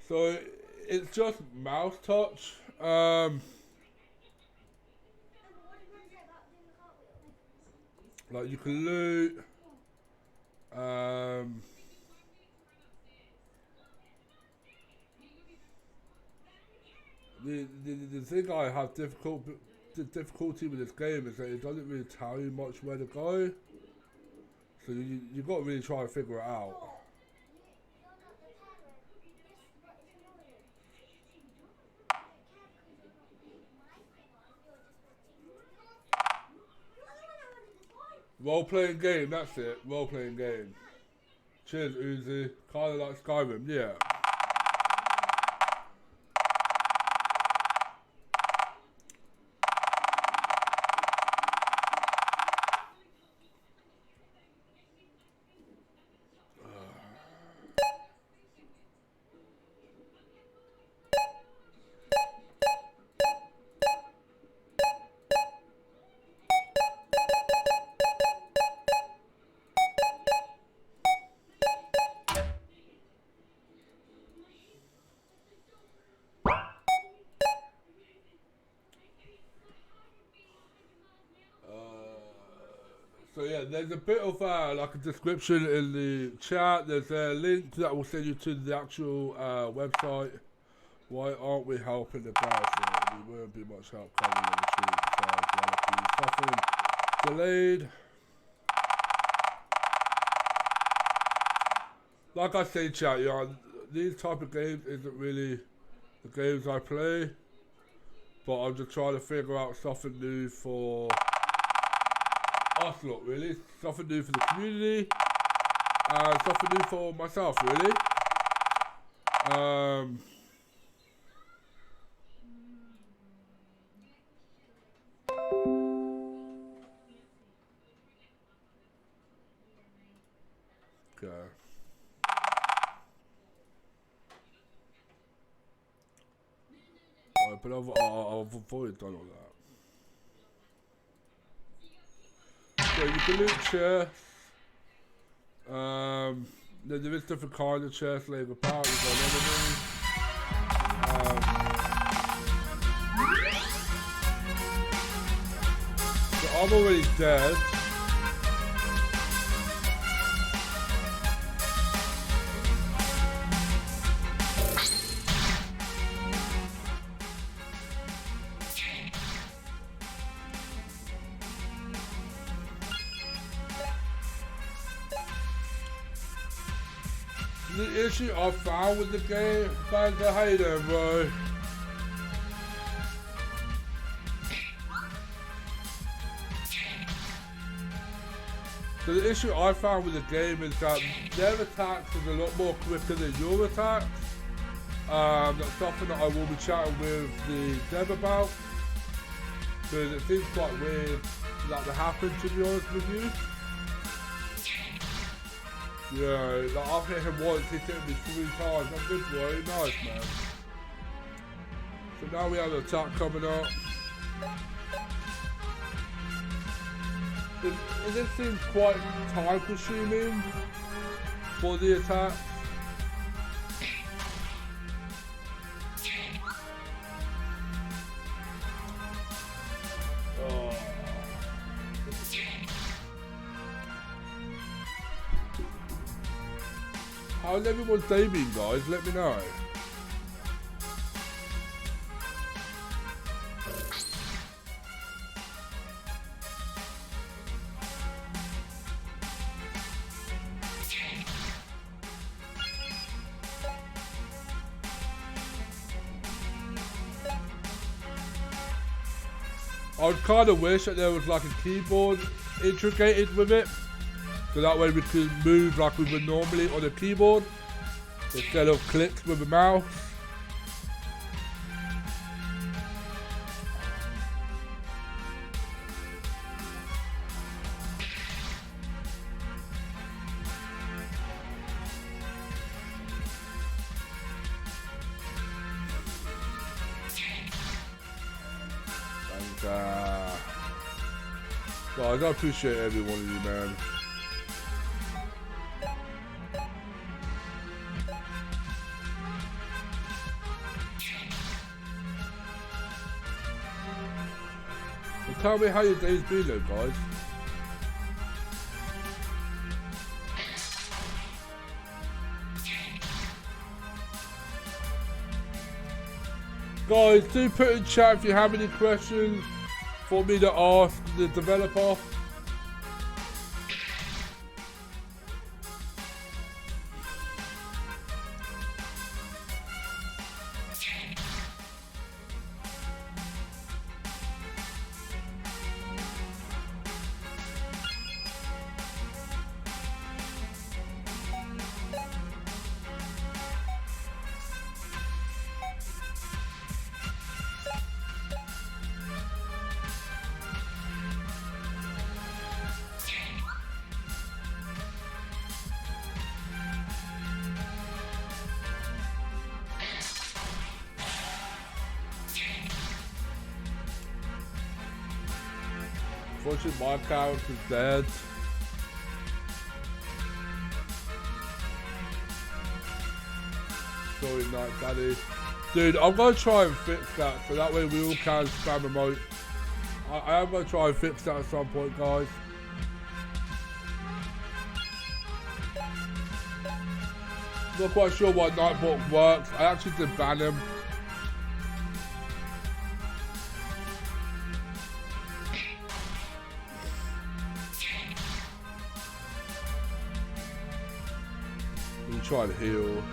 So it's just mouse touch. Like you can loot. The thing I have difficulty with this game is that it doesn't really tell you much where to go. So you got to really try to figure it out. Role-playing game, that's it. Role-playing game. Cheers, Uzi. Kinda like Skyrim, yeah. So yeah, there's a bit of like a description in the chat. There's a link that will send you to the actual website. Why aren't we helping the guys? We won't be much help covering the retreat. Suffering delayed. Like I say, chat, yeah, these type of games isn't really the games I play, but I'm just trying to figure out something new for us lot, really. Something new for the community, and something new for myself, really. Okay. Alright, but I've avoided done all that. So you can loot chests. There is different kinds of chests laying about. We've got enemies. So I'm already dead. The issue I found with the game, fans, I hate it, bro. So the issue I found with the game is that their attacks is a lot more quicker than your attacks. That's something that I will be chatting with the dev about, because it seems quite weird that to happen, to be honest with you. Yeah, like I've hit him once, he's hit me 3 times. I'm good, boy. Nice, man. So now we have an attack coming up. This seems quite time consuming for the attack. How's everyone's day been, guys? Let me know. I would kind of wish that there was like a keyboard integrated with it, so that way we could move like we would normally on a keyboard instead of clicks with a mouse. Guys, I appreciate every one of you, man. And tell me how your day's been though, guys. Guys, do put in chat if you have any questions for me to ask the developer. Unfortunately, my character's dead. Sorry, Night Daddy. Dude, I'm gonna try and fix that so that way we all can spam emote. I am gonna try and fix that at some point, guys. Not quite sure why Nightbot works. I actually did ban him. Try to heal.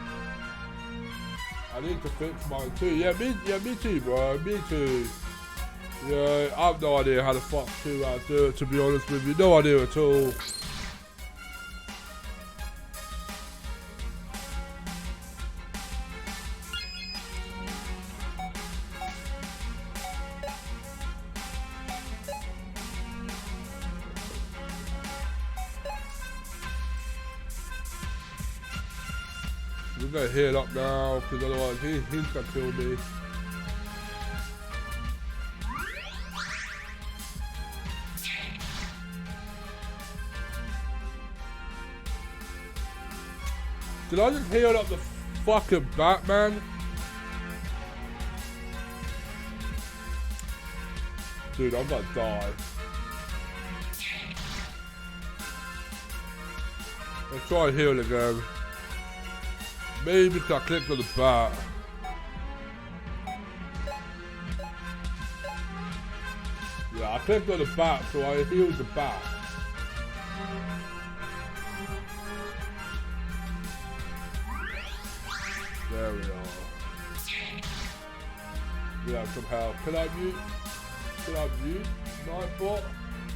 I need to fix mine too. Yeah, me too, bro. Me too. Yeah, I have no idea how the fuck to do it, to be honest with you. No idea at all. We're gonna heal up now, because otherwise he's gonna kill me. Did I just heal up the fucking Batman? Dude, I'm gonna die. Let's try and heal again. Maybe because I clicked on the bat. Yeah, I clicked on the bat, so I healed the bat. There we are. We have some help. Can I mute? Can I mute Nightbot?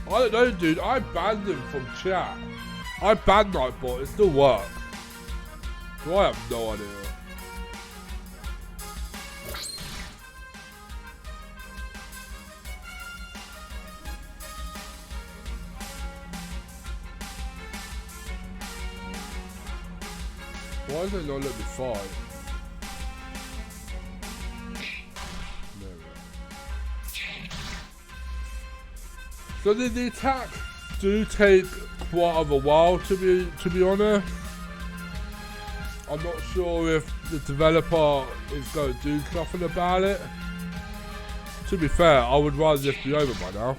I don't know, dude. I banned him from chat. I banned Nightbot. It still works. So I have no idea. Why is it not let me fight? So the attacks do take quite of a while to be honest. I'm not sure if the developer is going to do something about it. To be fair, I would rather this be over by now.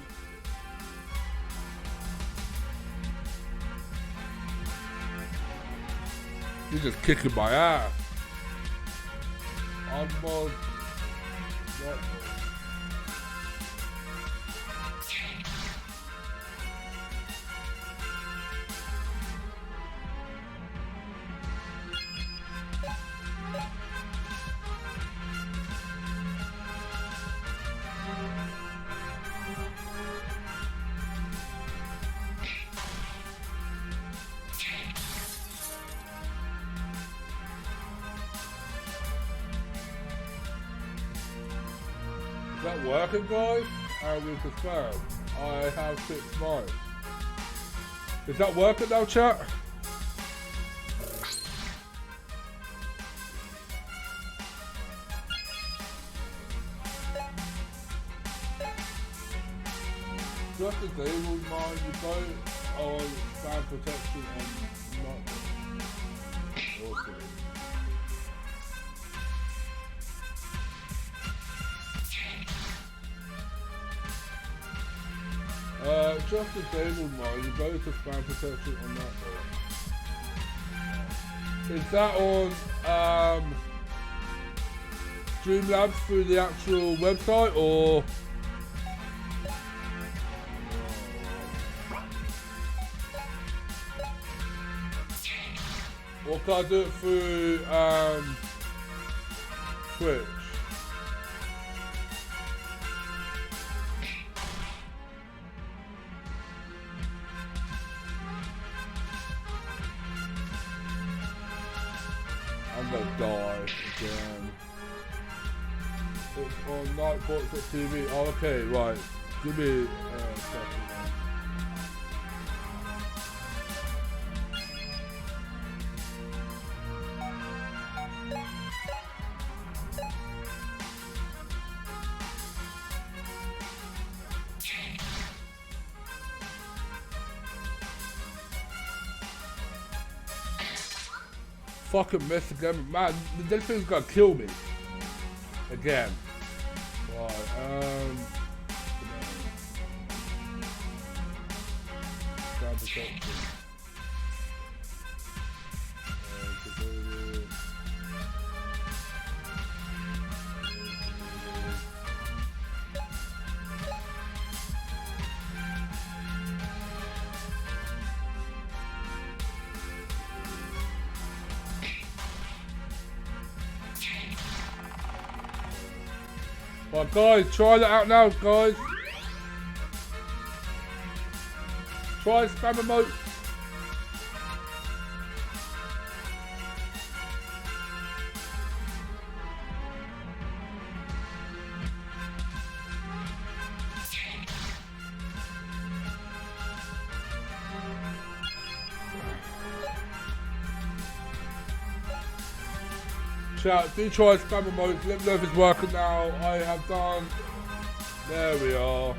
He's just kicking my ass. I'm Is that working, guys? And we confirm I have 6 mines. Is that working now, chat? Just disable mine, you go on fan protection and not awesome. just disable mode. You go to spam protection on that door. Is that on Streamlabs through the actual website or? Or can I do it through Twitch? I'm gonna die again. It's on Nightbox.tv. Oh, okay, right. Give me a second. Fucking mess again, man. This thing's gonna kill me. Again. Right, Sound protection. Right, guys, try that out now, guys. Try spam emote. Chat, do try spam emotes. Let me know if it's working now. I have done. There we are.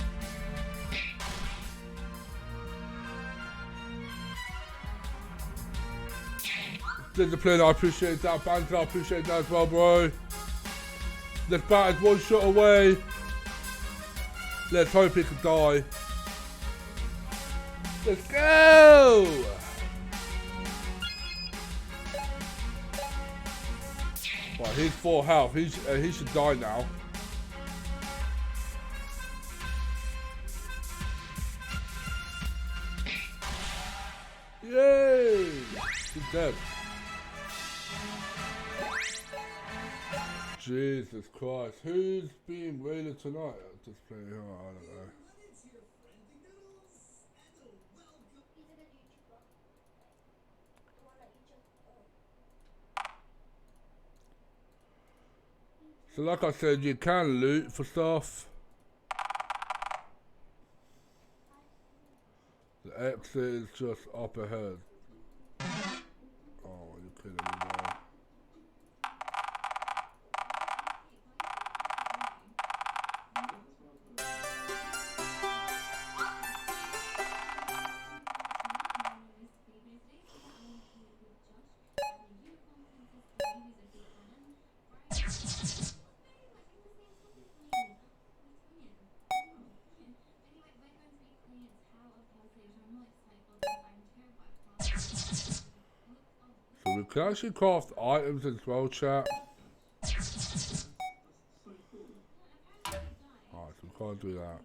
Discipline, I appreciate that. Banter, I appreciate that as well, bro. This bat is one shot away. Let's hope he can die. Let's go! Right, he's 4 health. He should die now. Yay! He's dead. Jesus Christ. Who's being raided tonight at this place? Oh, I don't know. So like I said, you can loot for stuff. The exit is just up ahead. Oh, you're kidding me, man. So we can actually craft items as well, chat. Alright, so we can't do that.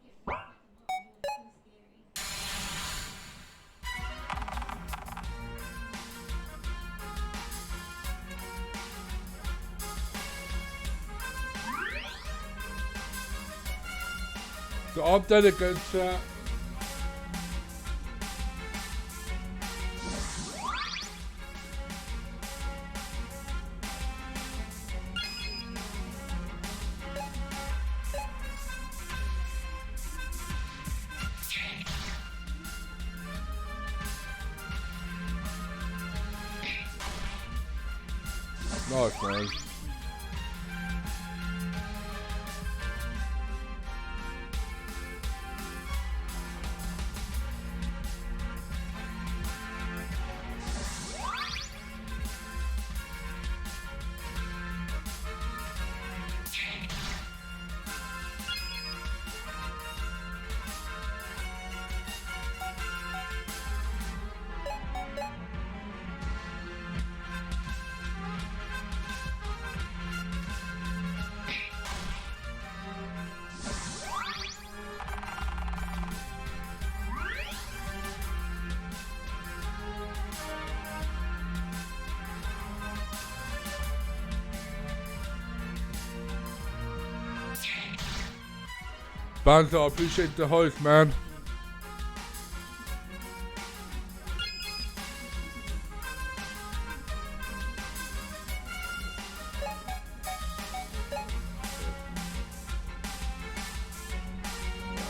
So I'm dead again, chat. Nice, man. Banter, I appreciate the host, man.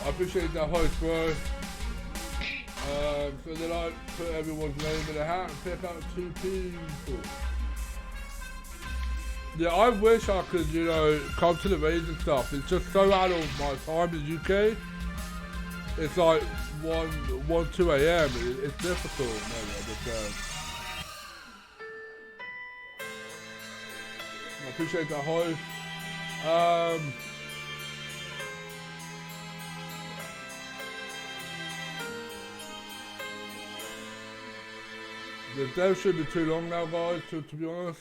I appreciate that host, bro. So then I put everyone's name in a hat and pick out 2 people. Yeah, I wish I could, you know, come to the raids and stuff. It's just so out of my time in the UK. It's like 2 a.m. It's difficult, man. I appreciate that host. The dev shouldn't be too long now, guys, to be honest.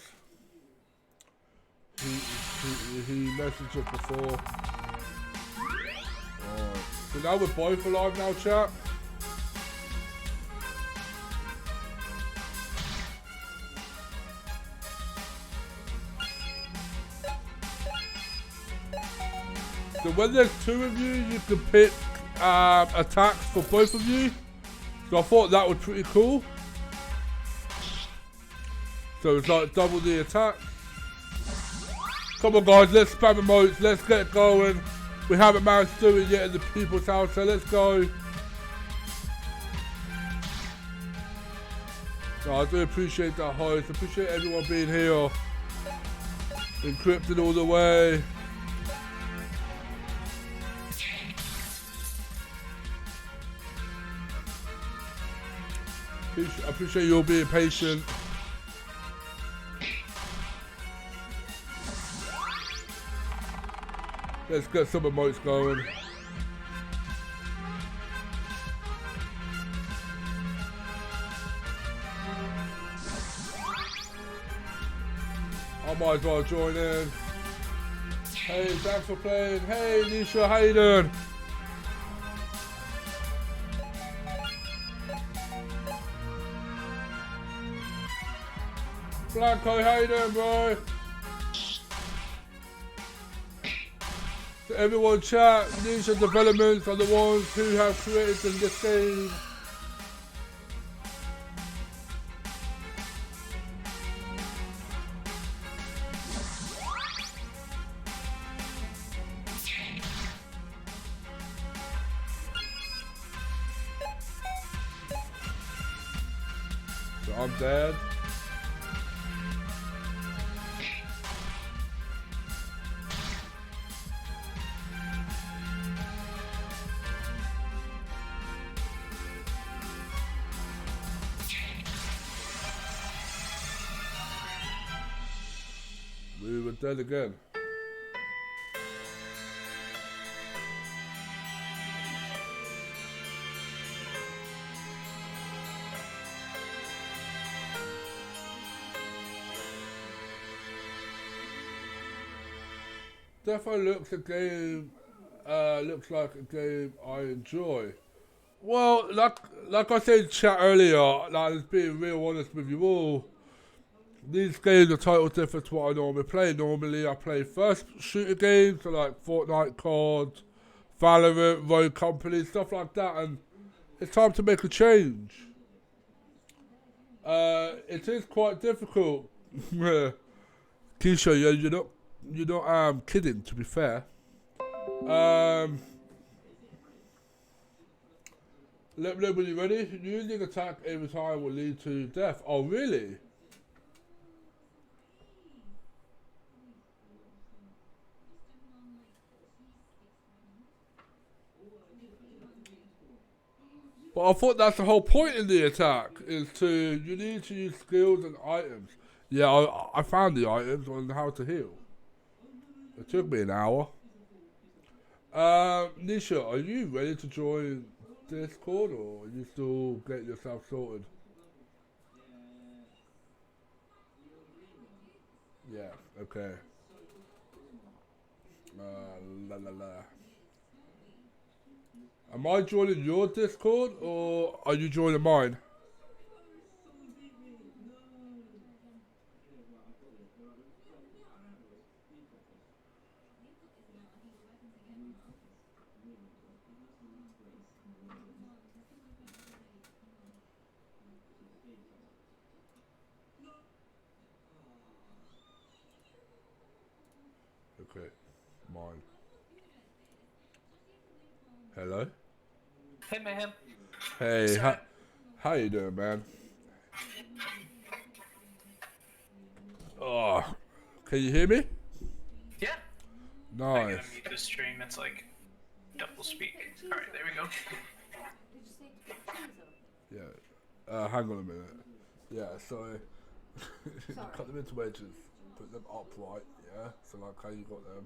He messaged us before. Alright. So now we're both alive now, chat. So when there's 2 of you, you can pick attacks for both of you. So I thought that was pretty cool. So it's like double the attack. Come on guys, let's spam emotes, let's get going. We haven't managed to do it yet in the people's house, so let's go. No, I do appreciate that host, appreciate everyone being here. Encrypted all the way. I appreciate you all being patient. Let's get some emotes going. I might as well join in. Hey, thanks for playing. Hey, Kneeshaw, how you doing? Blanco, how you doing, bro? So everyone chat, Kneeshaw Developments are the ones who have created this game. So I'm dead. We were dead again. Definitely looks like a game I enjoy. Well, like I said in chat earlier, like just being real honest with you all, these games are totally different to what I normally play. Normally I play first shooter games, so like Fortnite, COD, Valorant, Rogue Company, stuff like that, and it's time to make a change. It is quite difficult. Keisha, yeah, you're not kidding, to be fair. Let me know when you're ready. Using attack every time will lead to death. Oh, really? But I thought that's the whole point in the attack, is you need to use skills and items. Yeah, I found the items on how to heal. It took me an hour. Nisha, are you ready to join Discord, or are you still getting yourself sorted? Yeah, okay. La la la. Am I joining your Discord, or are you joining mine? mine. Hello? Hey, Mayhem. Hey, Sorry. how you doing, man? Oh, can you hear me? Yeah. I gotta Nice. mute this stream. It's like double speak. All right, there we go. Yeah. Hang on a minute. Yeah, so cut them into wedges, put them upright, yeah? So like how you got them,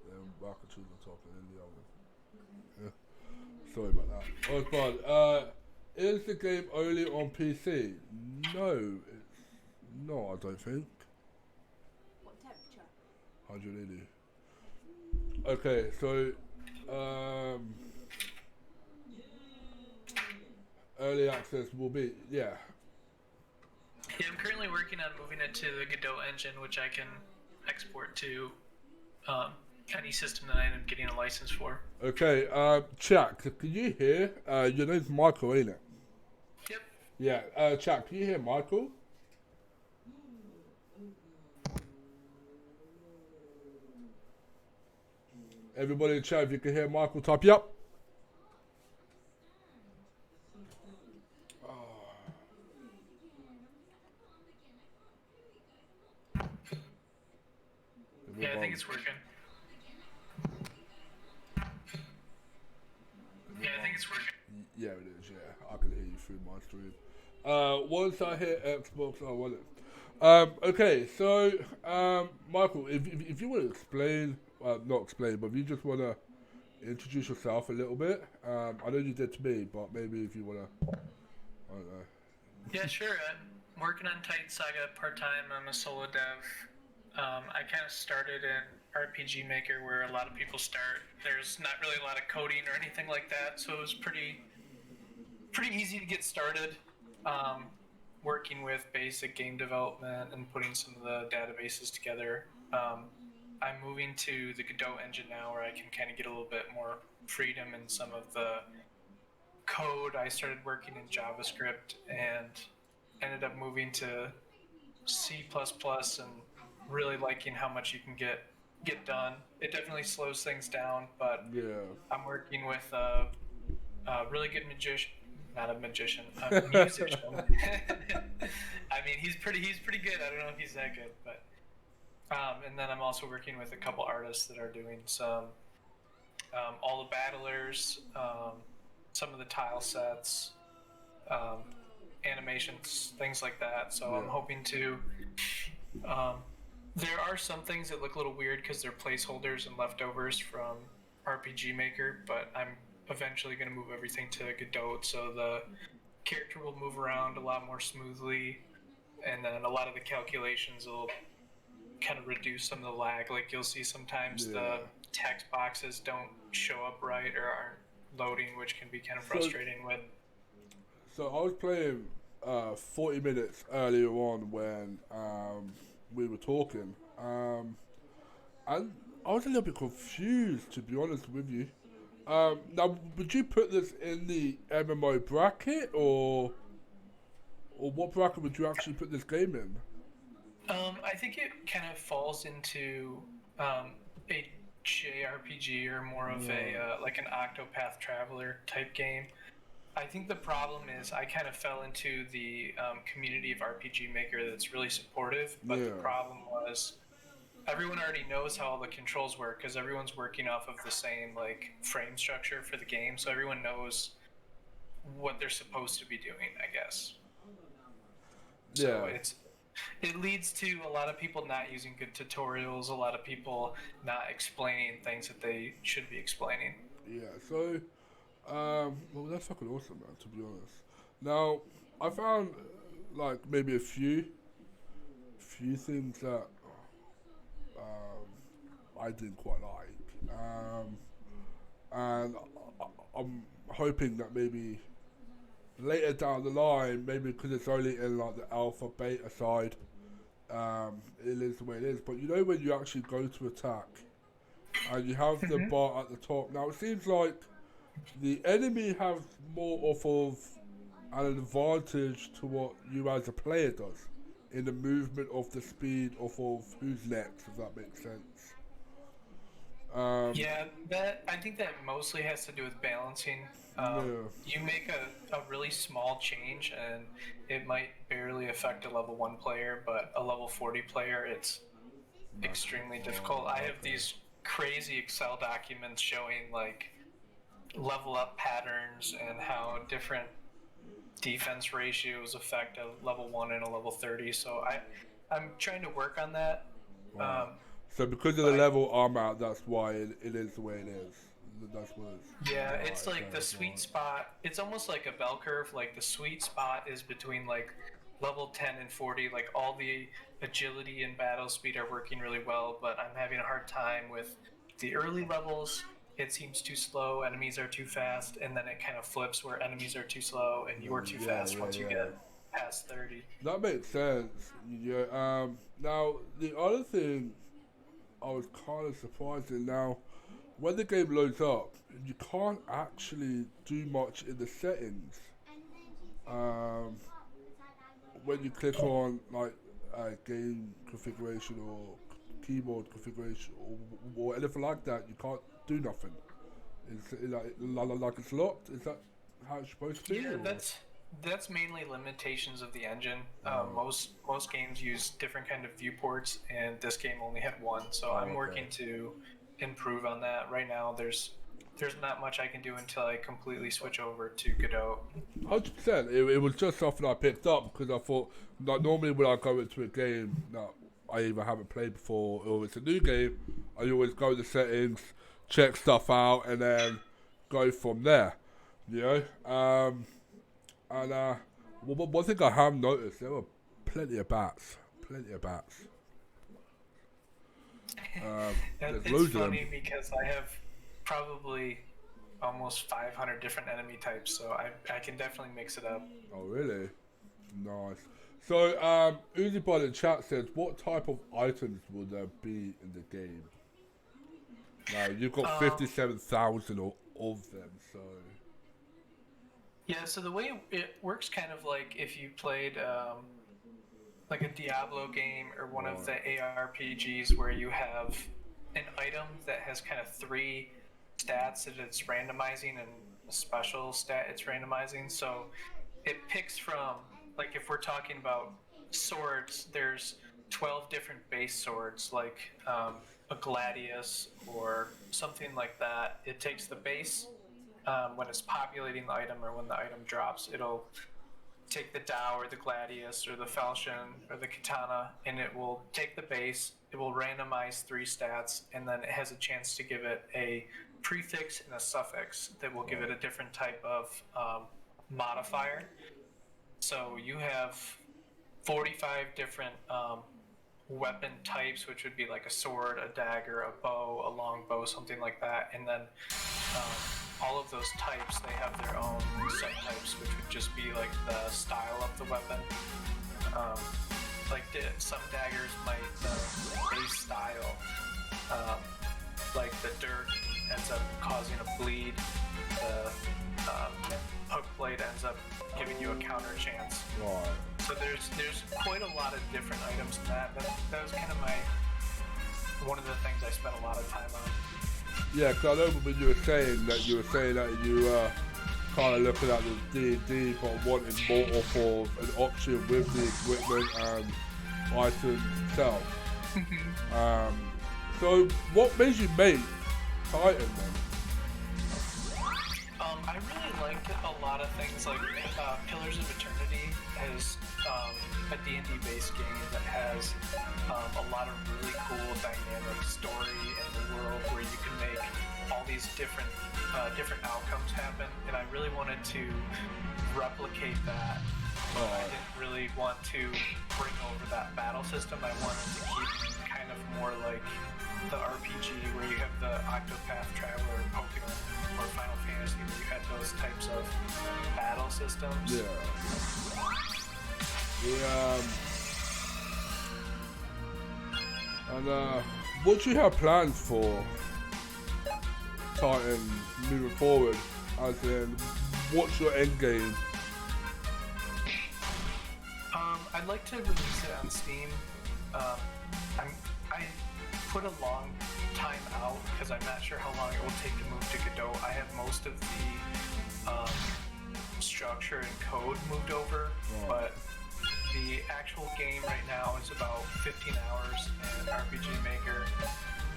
then marker choose on top and then the other. Yeah. Sorry about that. Oh, it's fine. Is the game only on PC? No, it's not, I don't think. What temperature? 180. Okay, so early access will be, yeah. Yeah, I'm currently working on moving it to the Godot engine, which I can export to any system that I end up getting a license for. Okay, chat, can you hear? Your name's Michael, ain't it? Yep. Yeah, chat, can you hear Michael? Everybody in chat, if you can hear Michael, type yup. Yeah, I think it's working. Yeah, I think it's working. Yeah, it is, yeah. I can hear you through my stream. Once I hit Xbox, I want it. Okay, so, Michael, if you want to explain, not explain, but if you just want to introduce yourself a little bit. I know you did to me, but maybe if you want to, I don't know. Yeah, sure. I'm working on Titan Saga part-time. I'm a solo dev. I kind of started in RPG Maker where a lot of people start. There's not really a lot of coding or anything like that, so it was pretty easy to get started. Working with basic game development and putting some of the databases together. I'm moving to the Godot engine now where I can kind of get a little bit more freedom in some of the code. I started working in JavaScript and ended up moving to C++ and really liking how much you can get done. It definitely slows things down, but Yeah. I'm working with a really good magician, not a magician, a musician. I mean, he's pretty good. I don't know if he's that good, but and then I'm also working with a couple artists that are doing some all the battlers, some of the tile sets, animations, things like that. So Yeah. I'm hoping to. There are some things that look a little weird because they're placeholders and leftovers from RPG Maker, but I'm eventually going to move everything to Godot so the character will move around a lot more smoothly, and then a lot of the calculations will kind of reduce some of the lag. Like you'll see sometimes the text boxes don't show up right or aren't loading, which can be kind of frustrating with. So I was playing 40 minutes earlier on when we were talking, and I was a little bit confused, to be honest with you. Now, would you put this in the MMO bracket, or what bracket would you actually put this game in? I think it kind of falls into a JRPG or more of a like an Octopath Traveler type game. I think the problem is I kind of fell into the community of RPG Maker that's really supportive, but the problem was everyone already knows how all the controls work because everyone's working off of the same like frame structure for the game, so everyone knows what they're supposed to be doing, I guess. So it leads to a lot of people not using good tutorials, a lot of people not explaining things that they should be explaining. Yeah, so, well, that's fucking awesome, man, to be honest. Now, I found, like, maybe a few things that I didn't quite like. And I'm hoping that maybe later down the line, maybe because it's only in, like, the alpha, beta side, it is the way it is. But you know when you actually go to attack, and you have the bar at the top. Now, it seems like the enemy have more of an advantage to what you as a player does in the movement of the speed of who's next, if that makes sense. Yeah, that I think that mostly has to do with balancing. You make a really small change, and it might barely affect a level 1 player, but a level 40 player, it's extremely difficult. I have these crazy Excel documents showing like level up patterns and how different defense ratios affect a level 1 and a level 30. So I'm trying to work on that. Wow. So because of the level I'm at, that's why it is the way it is. That's what it's. Yeah, Right, it's like the sweet spot. It's almost like a bell curve. Like the sweet spot is between like level 10 and 40. Like all the agility and battle speed are working really well, but I'm having a hard time with the early levels. It seems too slow, enemies are too fast, and then it kind of flips where enemies are too slow and you are too fast once you get past 30. That makes sense. Yeah. Now the other thing I was kind of surprised in now, when the game loads up, you can't actually do much in the settings. When you click on like game configuration or keyboard configuration or anything like that, you can't do nothing. It's like it's locked. Is that how it's supposed to be? Yeah, or? that's mainly limitations of the engine. Most games use different kind of viewports, and this game only had one. So I'm working to improve on that. Right now, there's not much I can do until I completely switch over to Godot. 100%. It was just something I picked up because I thought like normally when I go into a game that I either haven't played before or it's a new game, I always go to settings, check stuff out, and then go from there. You know. One thing I have noticed, there were plenty of bats. Plenty of bats. There's It's loads of them. funny because I have probably almost 500 different enemy types, so I can definitely mix it up. Oh, really? Nice. So, Uzibot in chat says, what type of items will there be in the game? Now, you've got 57,000 of them, so... Yeah, so the way it works kind of like if you played like a Diablo game or one of the ARPGs where you have an item that has kind of 3 stats that it's randomizing and a special stat it's randomizing. So it picks from, like if we're talking about swords, there's 12 different base swords, like a gladius or something like that. It takes the base when it's populating the item or when the item drops, it'll take the Dao or the Gladius or the Falchion or the Katana, and it will take the base, it will randomize 3 stats, and then it has a chance to give it a prefix and a suffix that will give it a different type of modifier. So you have 45 different weapon types, which would be like a sword, a dagger, a bow, a long bow, something like that, and then all of those types, they have their own subtypes, which would just be like the style of the weapon. Like some daggers might, the base style, like the dirk ends up causing a bleed, the hook blade ends up giving you a counter chance. Right. So there's quite a lot of different items in that. That was kind of one of the things I spent a lot of time on. Yeah, because I know when you were saying that you kind of looking at the D&D but wanting more of an option with the equipment and items itself. So what made you make Titan then? I really liked a lot of things, like Pillars of Eternity is a D&D based game that has a lot of really cool dynamic story in the world where you can make all these different outcomes happen, and I really wanted to replicate that, but I didn't really want to bring over that battle system. I wanted to keep kind of more like the RPG where you have the Octopath Traveler, Pokemon, or Final Fantasy where you had those types of battle systems. Yeah. And what do you have plans for Titan moving forward? As in, what's your end game? I'd like to release it on Steam. I put a long time out because I'm not sure how long it will take to move to Godot. I have most of the structure and code moved over, but the actual game right now is about 15 hours in RPG Maker,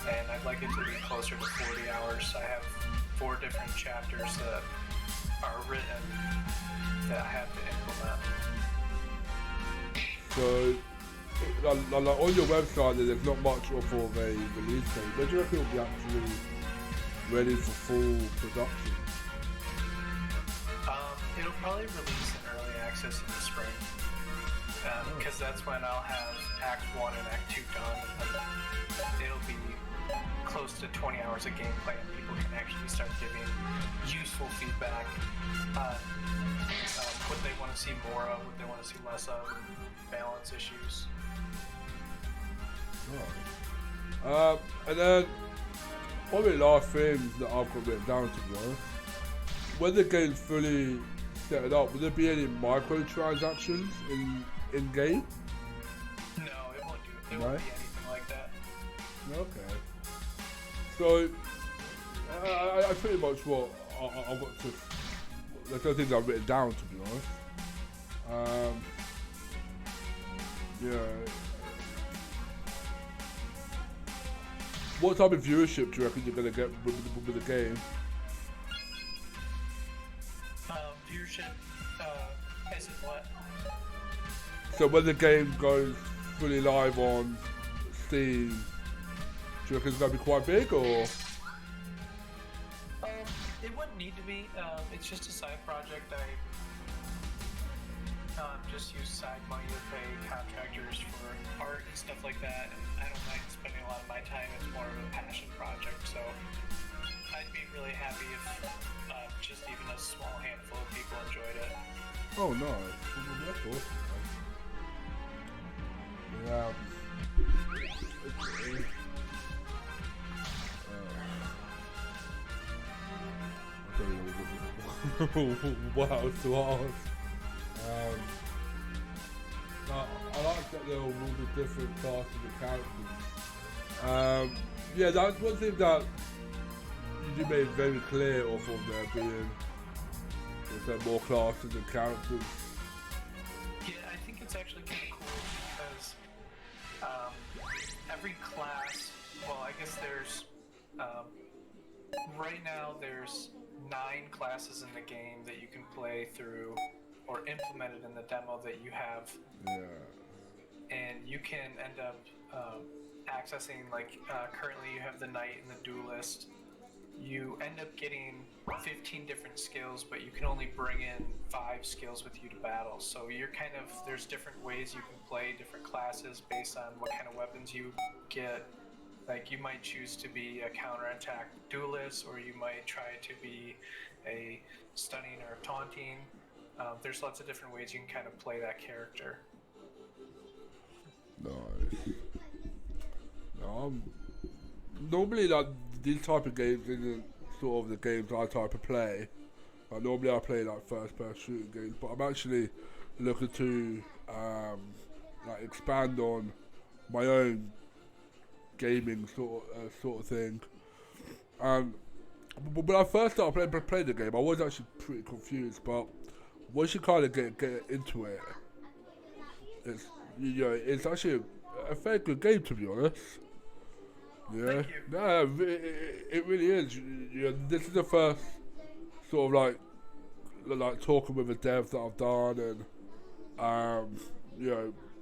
and I'd like it to be closer to 40 hours. I have 4 different chapters that are written that I have to implement. So, like on your website, there's not much of a release date. When do you reckon it'll be actually ready for full production? It'll probably release in early access in the spring, because that's when I'll have Act 1 and Act 2 done, and it'll be close to 20 hours of gameplay, and people can actually start giving useful feedback on what they want to see more of, what they want to see less of, balance issues. Right. And then, probably the last thing that I've got written down, to be honest, when the game's fully set it up, will there be any microtransactions in game? No, it won't do. It won't be anything like that. Okay. So, I pretty much what I've got to. There's no things I've written down, to be honest. Yeah. What type of viewership do you reckon you're gonna get with the game? Viewership, as in what? So when the game goes fully live on Steam, do you reckon it's gonna be quite big, or? It wouldn't need to be. It's just a side project. I just use side money to pay contractors for art and stuff like that, and I don't mind spending a lot of my time. It's more of a passion project, so I'd be really happy if just even a small handful of people enjoyed it. Oh, nice. That's awesome. Yeah. Wow, to ask. I like that there are all the different classes of characters. Yeah, that's one thing that you made very clear off of there being there more classes and characters. Yeah, I think it's actually kind of cool because every class, well, I guess there's, right now there's 9 classes in the game that you can play through or implemented in the demo that you have. Yeah. And you can end up accessing, like, currently you have the Knight and the Duelist. You end up getting 15 different skills, but you can only bring in 5 skills with you to battle. So you're kind of, there's different ways you can play different classes based on what kind of weapons you get. Like, you might choose to be a counterattack duelist, or you might try to be a stunning or taunting. There's lots of different ways you can kind of play that character. Nice. No, normally, like, these type of games isn't sort of the games I type of play. Like, normally I play like first-person shooting games, but I'm actually looking to like expand on my own gaming sort of thing. But when I first started playing the game, I was actually pretty confused. But once you kind of get into it, it's it's actually a very good game, to be honest. Yeah, no, it really is. This is the first sort of like talking with a dev that I've done, and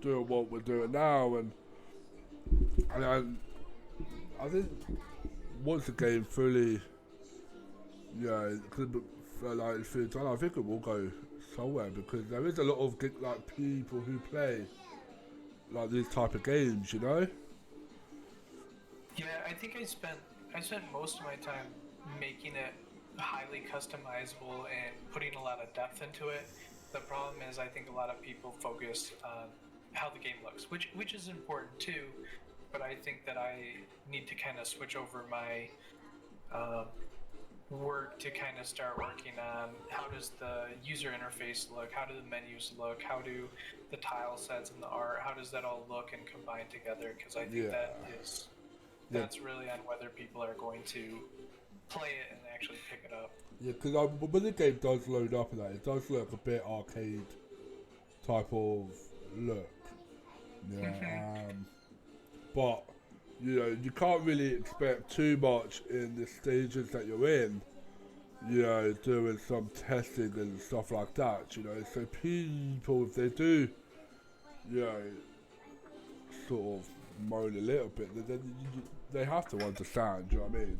doing what we're doing now, and I think once the game fully, like fully done, I think it will go somewhere, because there is a lot of like people who play like these type of games, you know. Yeah, I think I spent most of my time making it highly customizable and putting a lot of depth into it. The problem is, I think a lot of people focus on how the game looks, which is important too, but I think that I need to kind of switch over my work to kind of start working on how does the user interface look, how do the menus look, how do the tile sets and the art, how does that all look and combine together, because I think that is Yeah. That's really on whether people are going to play it and actually pick it up. Yeah, because when the game does load up and that, it does look a bit arcade type of look. Yeah, but you can't really expect too much in the stages that you're in. Doing some testing and stuff like that. So people, if they do, you know, sort of moan a little bit, then they have to understand. Do you know what I mean?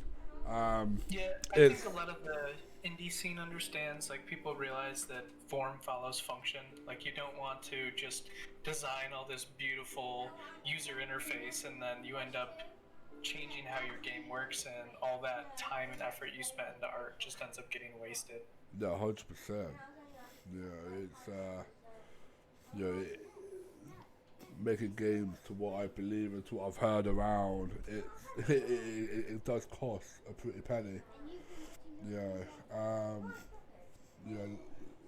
Yeah, I It's think a lot of the indie scene understands, like, people realize that form follows function. Like, you don't want to just design all this beautiful user interface and then you end up changing how your game works, and all that time and effort you spend into art just ends up getting wasted. yeah, 100%. It's making games to what I believe and to what I've heard around. It does cost a pretty penny. Yeah,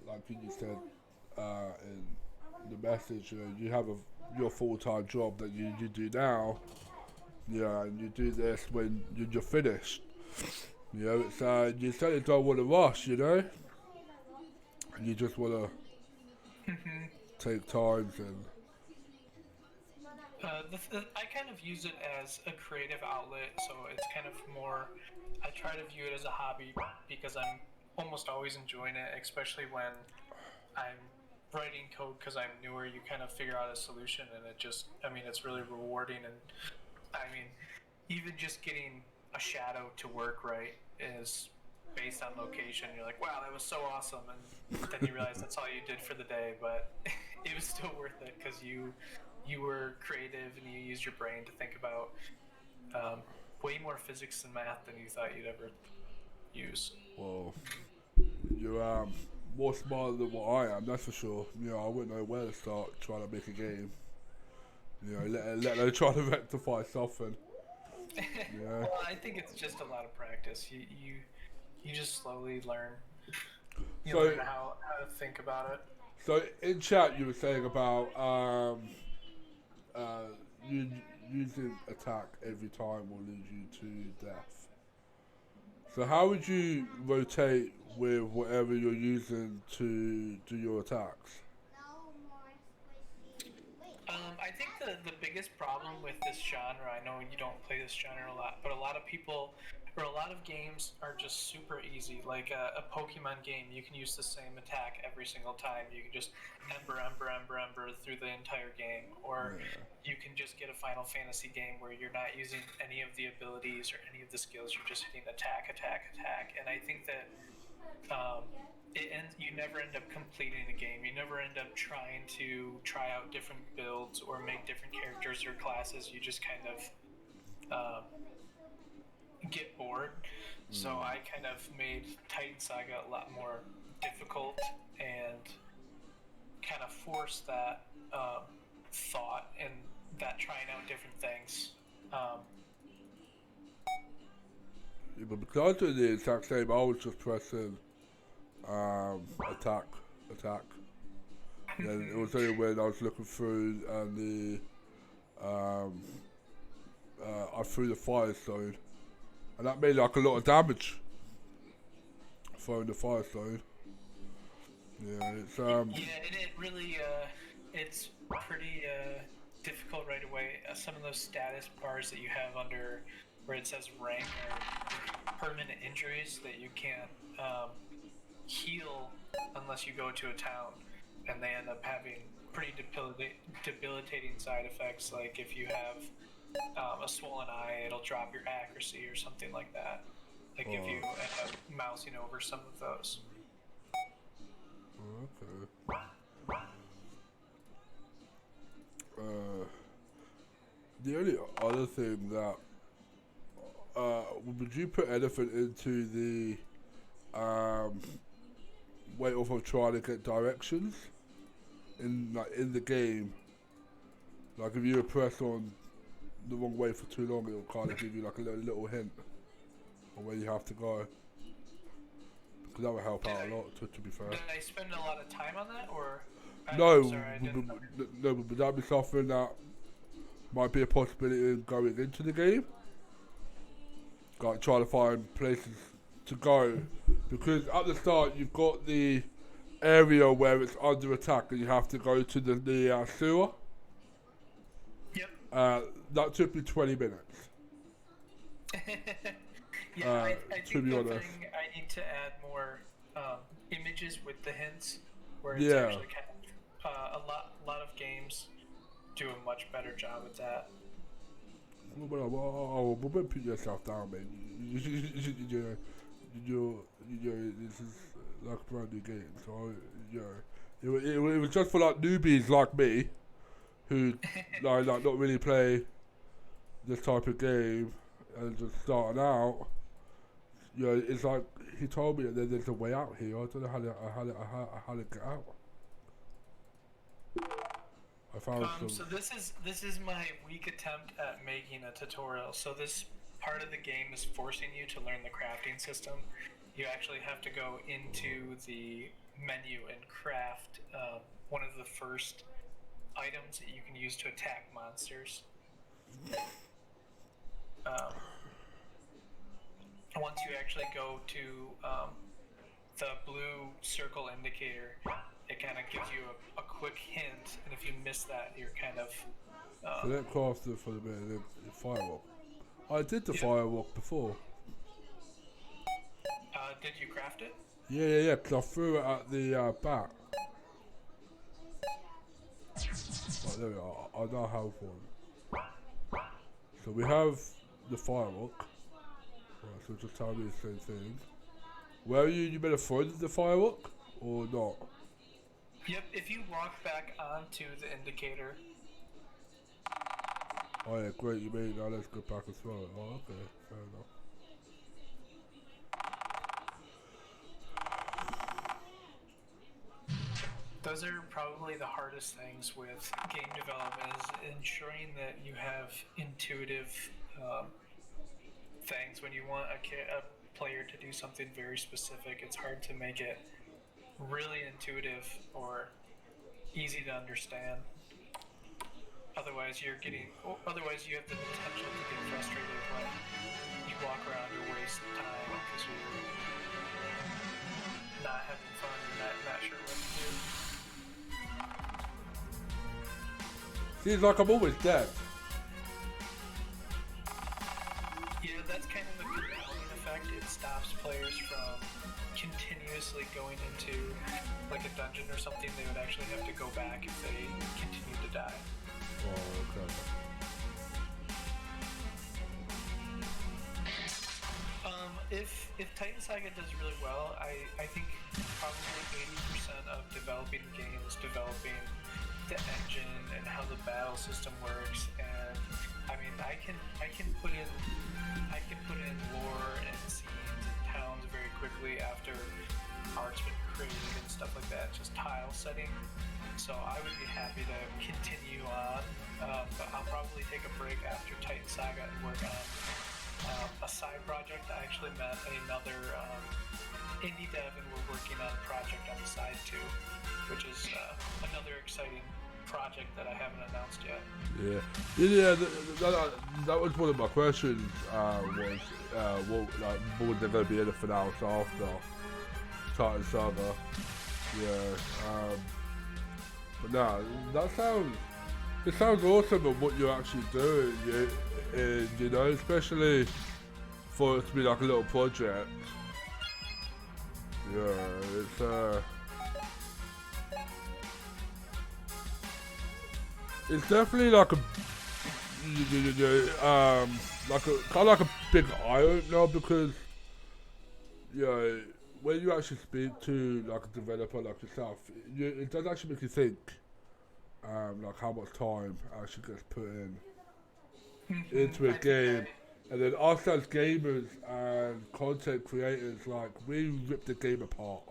like you said in the message, you have your full-time job that you do now. Yeah, and you do this when you're finished. It's you certainly don't want to rush. And you just want to take times and. I kind of use it as a creative outlet, so it's kind of more. I try to view it as a hobby because I'm almost always enjoying it, especially when I'm writing code because I'm newer. You kind of figure out a solution, and it's really rewarding. And I mean, even just getting a shadow to work right is based on location. You're like, wow, that was so awesome, and then you realize that's all you did for the day, but it was still worth it because you were creative and you used your brain to think about way more physics and math than you thought you'd ever use. Well, you're more smarter than what I am, that's for sure. I wouldn't know where to start trying to make a game. Let alone trying to rectify something. Yeah. Well, I think it's just a lot of practice. You just slowly learn. You learn how to think about it. So in chat you were saying about you using attack every time will lead you to death. So how would you rotate with whatever you're using to do your attacks? I think the biggest problem with this genre, I know you don't play this genre a lot, but a lot of people, or a lot of games are just super easy. Like a Pokemon game, you can use the same attack every single time. You can just ember through the entire game. Or you can just get a Final Fantasy game where you're not using any of the abilities or any of the skills. You're just hitting attack. And I think that you never end up completing a game. You never end up trying to try out different builds or make different characters or classes. You just kind of get bored. So I kind of made Titan Saga a lot more difficult and kind of forced that thought and that trying out different things. Yeah, but because I did the exact same, I was just pressing attack. And then it was only when I was looking through and I threw the Firestone, and that made like a lot of damage. Throwing the Firestone. Yeah, it's Yeah, and it really it's pretty difficult right away. Some of those status bars that you have under where it says rank or permanent injuries that you can't heal unless you go to a town, and they end up having pretty debilitating side effects. Like if you have a swollen eye, it'll drop your accuracy or something like that. Like if you end up mousing over some of those. okay. The only other thing that would you put anything into the way off of trying to get directions in the game? Like if you were pressed on the wrong way for too long, it'll kind of give you like a little hint on where you have to go. Because that would help out a lot. To be fair. Did I spend a lot of time on that, or? No, I'm sorry, I didn't. but would that be something that might be a possibility in going into the game? like trying to find places to go, because at the start you've got the area where it's under attack and you have to go to the sewer. Yep. That took me 20 minutes. Yeah, I to think be the honest. thing I need to add more images with the hints, where it's Yeah. actually kind of a lot of games do a much better job with that. Oh, but put yourself down, man. This is like a brand new game, so it was just for like newbies like me, who like not really play this type of game and just starting out. It's like he told me that there's a way out here. I don't know how to get out. I found some. So this is my weak attempt at making a tutorial. So this part of the game is forcing you to learn the crafting system. You actually have to go into the menu and craft one of the first items that you can use to attack monsters. Once you actually go to the blue circle indicator, it kind of gives you a quick hint, and if you miss that, you're kind of... So that crafted for the firework. I did the firework before. Did you craft it? Yeah, because I threw it at the bat. Oh, there we are. I now have one. So we have the firework. Right, so just tell me the same thing. Where are you? You better throw the firework? Or not? Yep, if you walk back onto the indicator... Oh yeah, great, you made it. Now let's go back and throw it. Oh, okay, fair enough. Those are probably the hardest things with game development, is ensuring that you have intuitive things. When you want a player to do something very specific, it's hard to make it really intuitive or easy to understand. Otherwise, you have the potential to get frustrated when you walk around and waste time because you're not having fun and not sure what to do. Seems like I'm always dead. Yeah, that's kind of the compounding effect. It stops players from continuously going into like a dungeon or something. They would actually have to go back if they continue to die. Oh, okay. If Titan Saga does really well, I think probably 80% of developing the game is developing the engine and how the battle system works. And I mean, I can put in lore and scenes and towns very quickly after art's been created and stuff like that. Just tile setting. So I would be happy to continue on, but I'll probably take a break after Titan Saga and work on a side project. I actually met another indie dev, and we're working on a project on the side too, which is another exciting project that I haven't announced yet. That was one of my questions. Was there going to be anything else after Titan Saga? But no, it sounds awesome on what you're actually doing. And, especially for it to be like a little project. It's definitely like a kind of like a big eye opener, because when you actually speak to like a developer like yourself, it does actually make you think like how much time actually gets put into a game. And then us as gamers and content creators, like, we rip the game apart.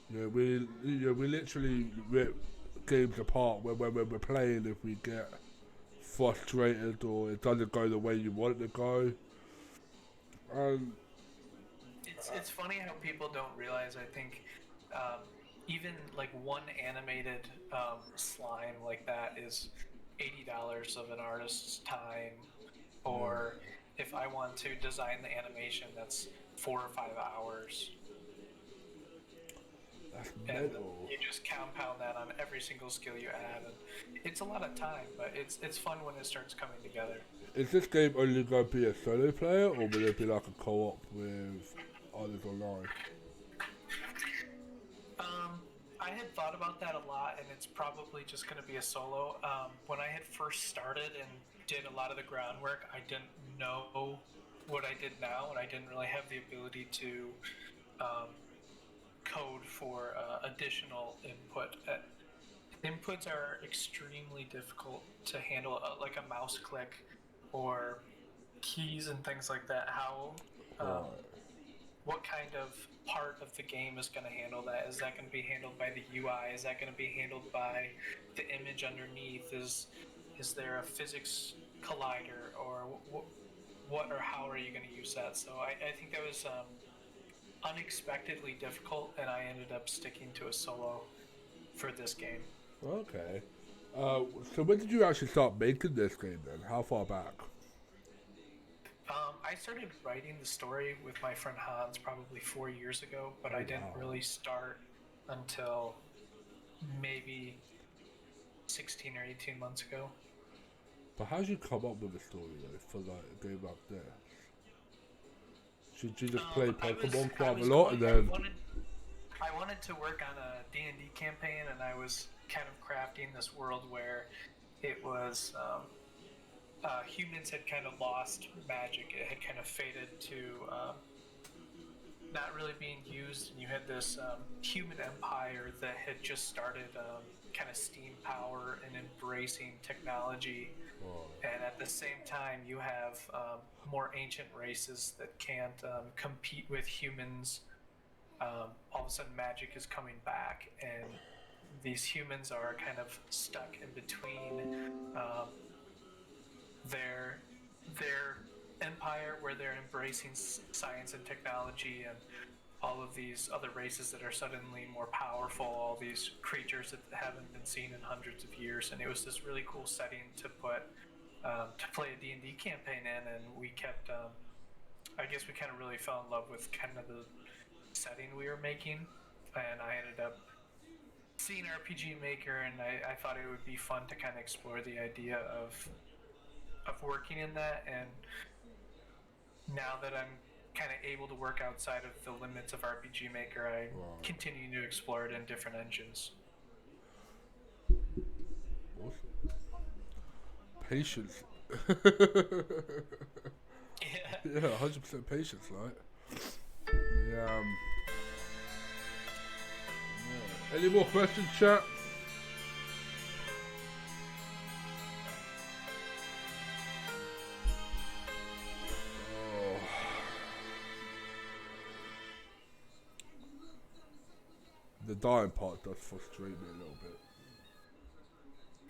We literally rip games apart when we're playing if we get frustrated or it doesn't go the way you want it to go. It's funny how people don't realize, I think, even like one animated slime like that is $80 of an artist's time. Or if I want to design the animation, that's 4 or 5 hours. That's And mental. you just compound that on every single skill you add, and it's a lot of time, but it's fun when it starts coming together. Is this game only going to be a solo player, or will it be like a co-op with others online? I had thought about that a lot, and it's probably just going to be a solo. When I had first started and did a lot of the groundwork, I didn't know what I did now, and I didn't really have the ability to code for additional input. Inputs are extremely difficult to handle, like a mouse click or keys and things like that. How Right. what kind of part of the game is going to handle that? Is that going to be handled by the UI? Is that going to be handled by the image underneath? Is there a physics collider, or what or how are you going to use that? So I think that was unexpectedly difficult, and I ended up sticking to a solo for this game. Okay. So when did you actually start making this game then? How far back? I started writing the story with my friend Hans probably 4 years ago, but Oh, I didn't wow. really start until maybe 16 or 18 months ago. But how did you come up with a story though for like a game like this? Should you just play Pokemon quite a lot and then? I wanted to work on a D&D campaign, and I was kind of crafting this world where it was humans had kind of lost magic. It had kind of faded to not really being used, and you had this human empire that had just started kind of steam power and embracing technology. And at the same time, you have more ancient races that can't compete with humans. All of a sudden, magic is coming back, and these humans are kind of stuck in between their empire, where they're embracing science and technology, and all of these other races that are suddenly more powerful, all these creatures that haven't been seen in hundreds of years. And it was this really cool setting to put to play a D&D campaign in, and we kept I guess we kind of really fell in love with kind of the setting we were making, and I ended up seeing RPG Maker, and I thought it would be fun to kind of explore the idea of working in that. And now that I'm kind of able to work outside of the limits of RPG Maker, I continue to explore it in different engines. Awesome. Patience. Yeah. Yeah, 100% patience, right? Yeah. Yeah. Any more questions, chat? Oh. The dying part does frustrate me a little bit.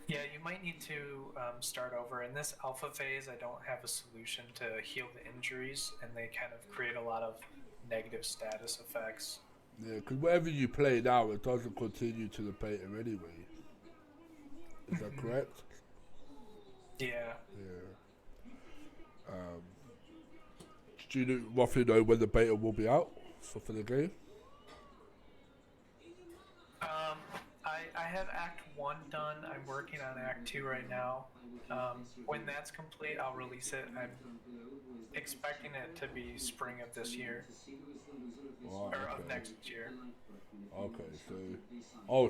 Yeah, you might need to start over. In this alpha phase, I don't have a solution to heal the injuries, and they kind of create a lot of negative status effects. Yeah, because whatever you play now, it doesn't continue to the beta anyway. Is that correct? Yeah. Yeah. Do you roughly know when the beta will be out for the game? I have Act 1 done. I'm working on Act 2 right now. When that's complete, I'll release it. I'm expecting it to be spring of this year. Wow, Or of okay. next year. Okay,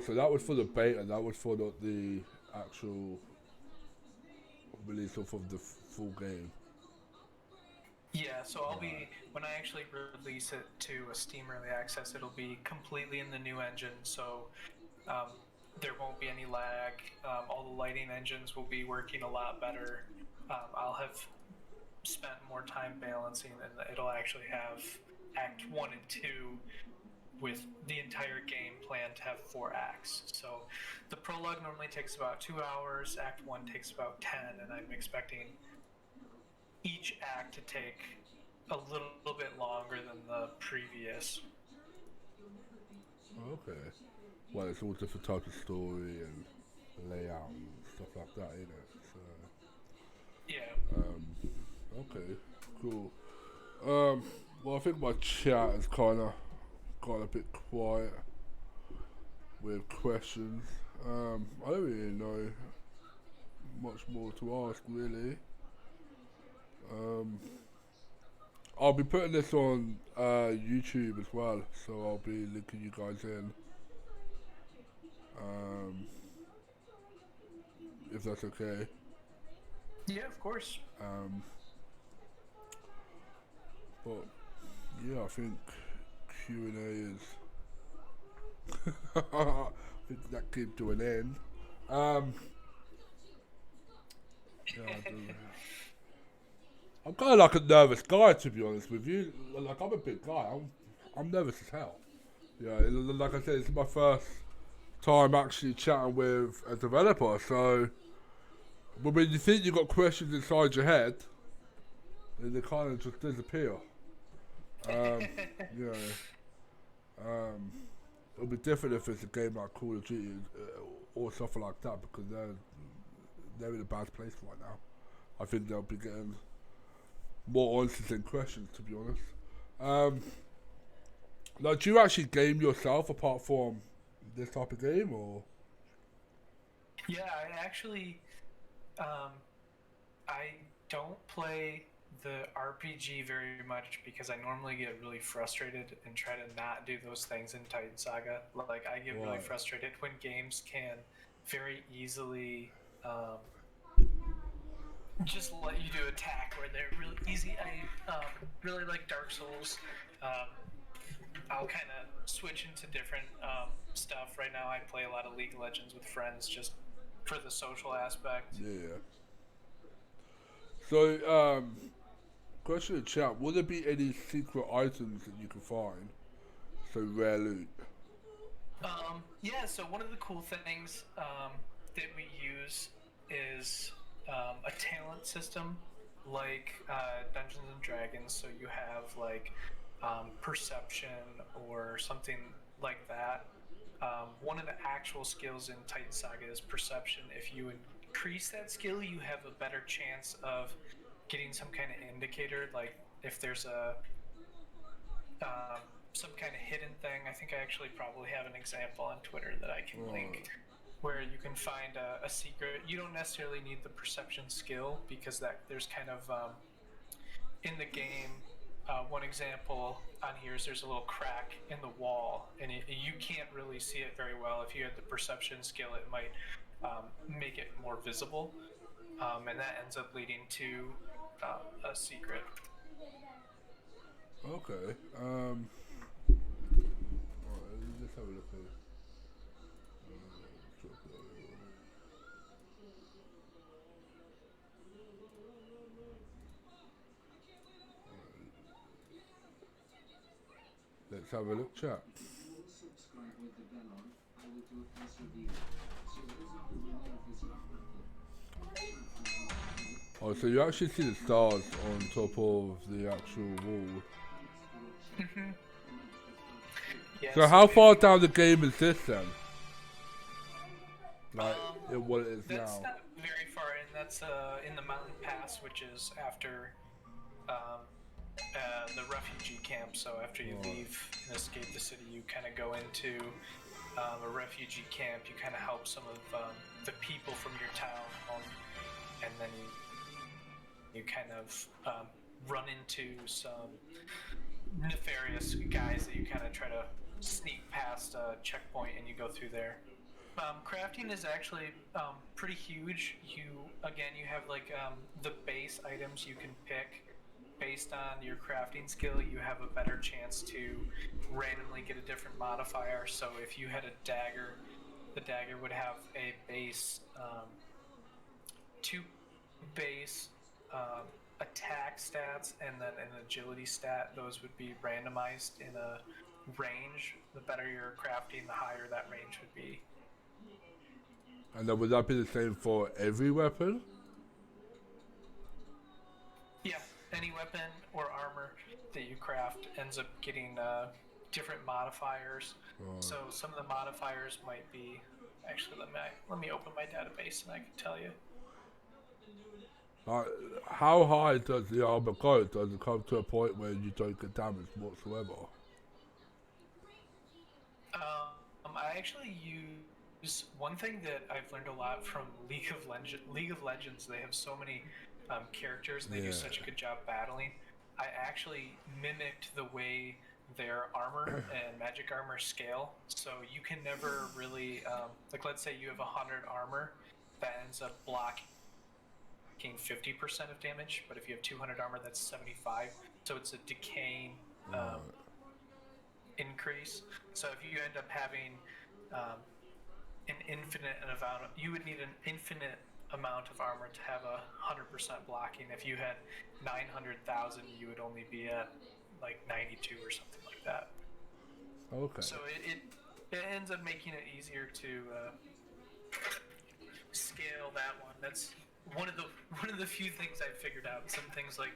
so that was for the beta, that was for the actual release of the full game. Yeah, so I'll be, when I actually release it to a Steam Early Access, it'll be completely in the new engine, so there won't be any lag. All the lighting engines will be working a lot better. I'll have spent more time balancing, and it'll actually have Act 1 and 2 with the entire game planned to have 4 acts. So the prologue normally takes about 2 hours, Act 1 takes about 10, and I'm expecting each act to take a little bit longer than the previous. Okay. Well, it's all different types of story and layout and stuff like that, isn't it? So, Yeah. okay, Cool. Well, I think my chat has kind of got a bit quiet with questions. I don't really know much more to ask, really. I'll be putting this on YouTube as well, so I'll be linking you guys in. If that's okay. Yeah, of course. But yeah, I think Q&A is. I think that came to an end. Yeah, I do. I'm kind of like a nervous guy, to be honest with you. Like, I'm a big guy. I'm nervous as hell. Yeah, like I said, it's my first time actually chatting with a developer. So, but when you think you've got questions inside your head, they kind of just disappear. You know, it'll be different if it's a game like Call of Duty or something like that, because they're in a bad place right now. I think they'll be getting more answers than questions, to be honest. Like, do you actually game yourself apart from this type of game, or? Yeah, I actually, I don't play the RPG very much because I normally get really frustrated and try to not do those things in Titan Saga. Like, I get really Right. frustrated when games can very easily just let you do attack where they're really easy. I really like Dark Souls. Um, I'll kind of switch into different stuff. Right now, I play a lot of League of Legends with friends just for the social aspect. Yeah. So, question in chat: will there be any secret items that you can find? So rare loot. Yeah, so one of the cool things that we use is a talent system like Dungeons and Dragons. So you have like perception or something like that. One of the actual skills in Titan Saga is perception. If you increase that skill, you have a better chance of getting some kind of indicator, like if there's a some kind of hidden thing. I think I actually probably have an example on Twitter that I can link where you can find a secret. You don't necessarily need the perception skill because that there's kind of in the game. One example on here is there's a little crack in the wall, and you can't really see it very well. If you had the perception skill, it might make it more visible, and that ends up leading to a secret. Okay. Alright, let me just have a look here. Let's have a look, chat. Oh, so you actually see the stars on top of the actual wall. Yeah, So how far down the game is this then? Like, what it is that's now? not very far in. That's in the mountain pass, which is after the refugee camp. So after you leave and escape the city, you kind of go into a refugee camp. You kind of help some of the people from your town, and then you kind of run into some nefarious guys that you kind of try to sneak past a checkpoint, and you go through there. Crafting is actually pretty huge. You have like the base items you can pick based on your crafting skill. You have a better chance to randomly get a different modifier. So if you had a dagger, the dagger would have a base two base attack stats and then an agility stat. Those would be randomized in a range. The better your crafting, the higher that range would be. And then would that be the same for every weapon? Yeah, any weapon or armor that you craft ends up getting different modifiers. So some of the modifiers might be actually let me open my database and I can tell you. Like, how high does the armor go? Does it come to a point where you don't get damaged whatsoever? I actually use one thing that I've learned a lot from League of Legends. They have so many characters, and they do Yeah. such a good job battling. I actually mimicked the way their armor and magic armor scale. So you can never really like. Let's say you have 100 armor, that ends up blocking 50% of damage. But if you have 200 armor, that's 75. So it's a decaying increase. So if you end up having um, an infinite amount, you would need an infinite amount of armor to have 100% blocking. If you had 900,000, you would only be at like 92 or something like that. Okay. So it ends up making it easier to scale that one. That's one of the few things I've figured out. Some things like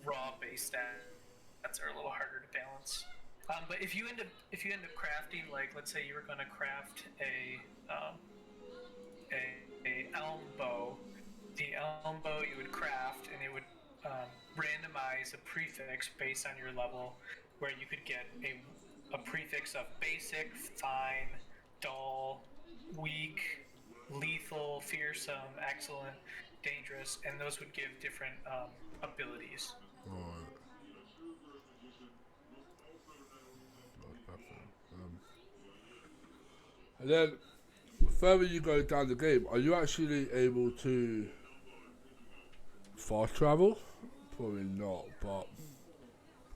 raw base stats are a little harder to balance. But if you end up crafting, like, let's say you were going to craft a elm bow, the elm bow you would craft, and it would randomize a prefix based on your level, where you could get a prefix of basic, fine, dull, weak, lethal, fearsome, excellent, dangerous, and those would give different abilities. Alright. And then, further you go down the game, are you actually able to fast travel? Probably not, but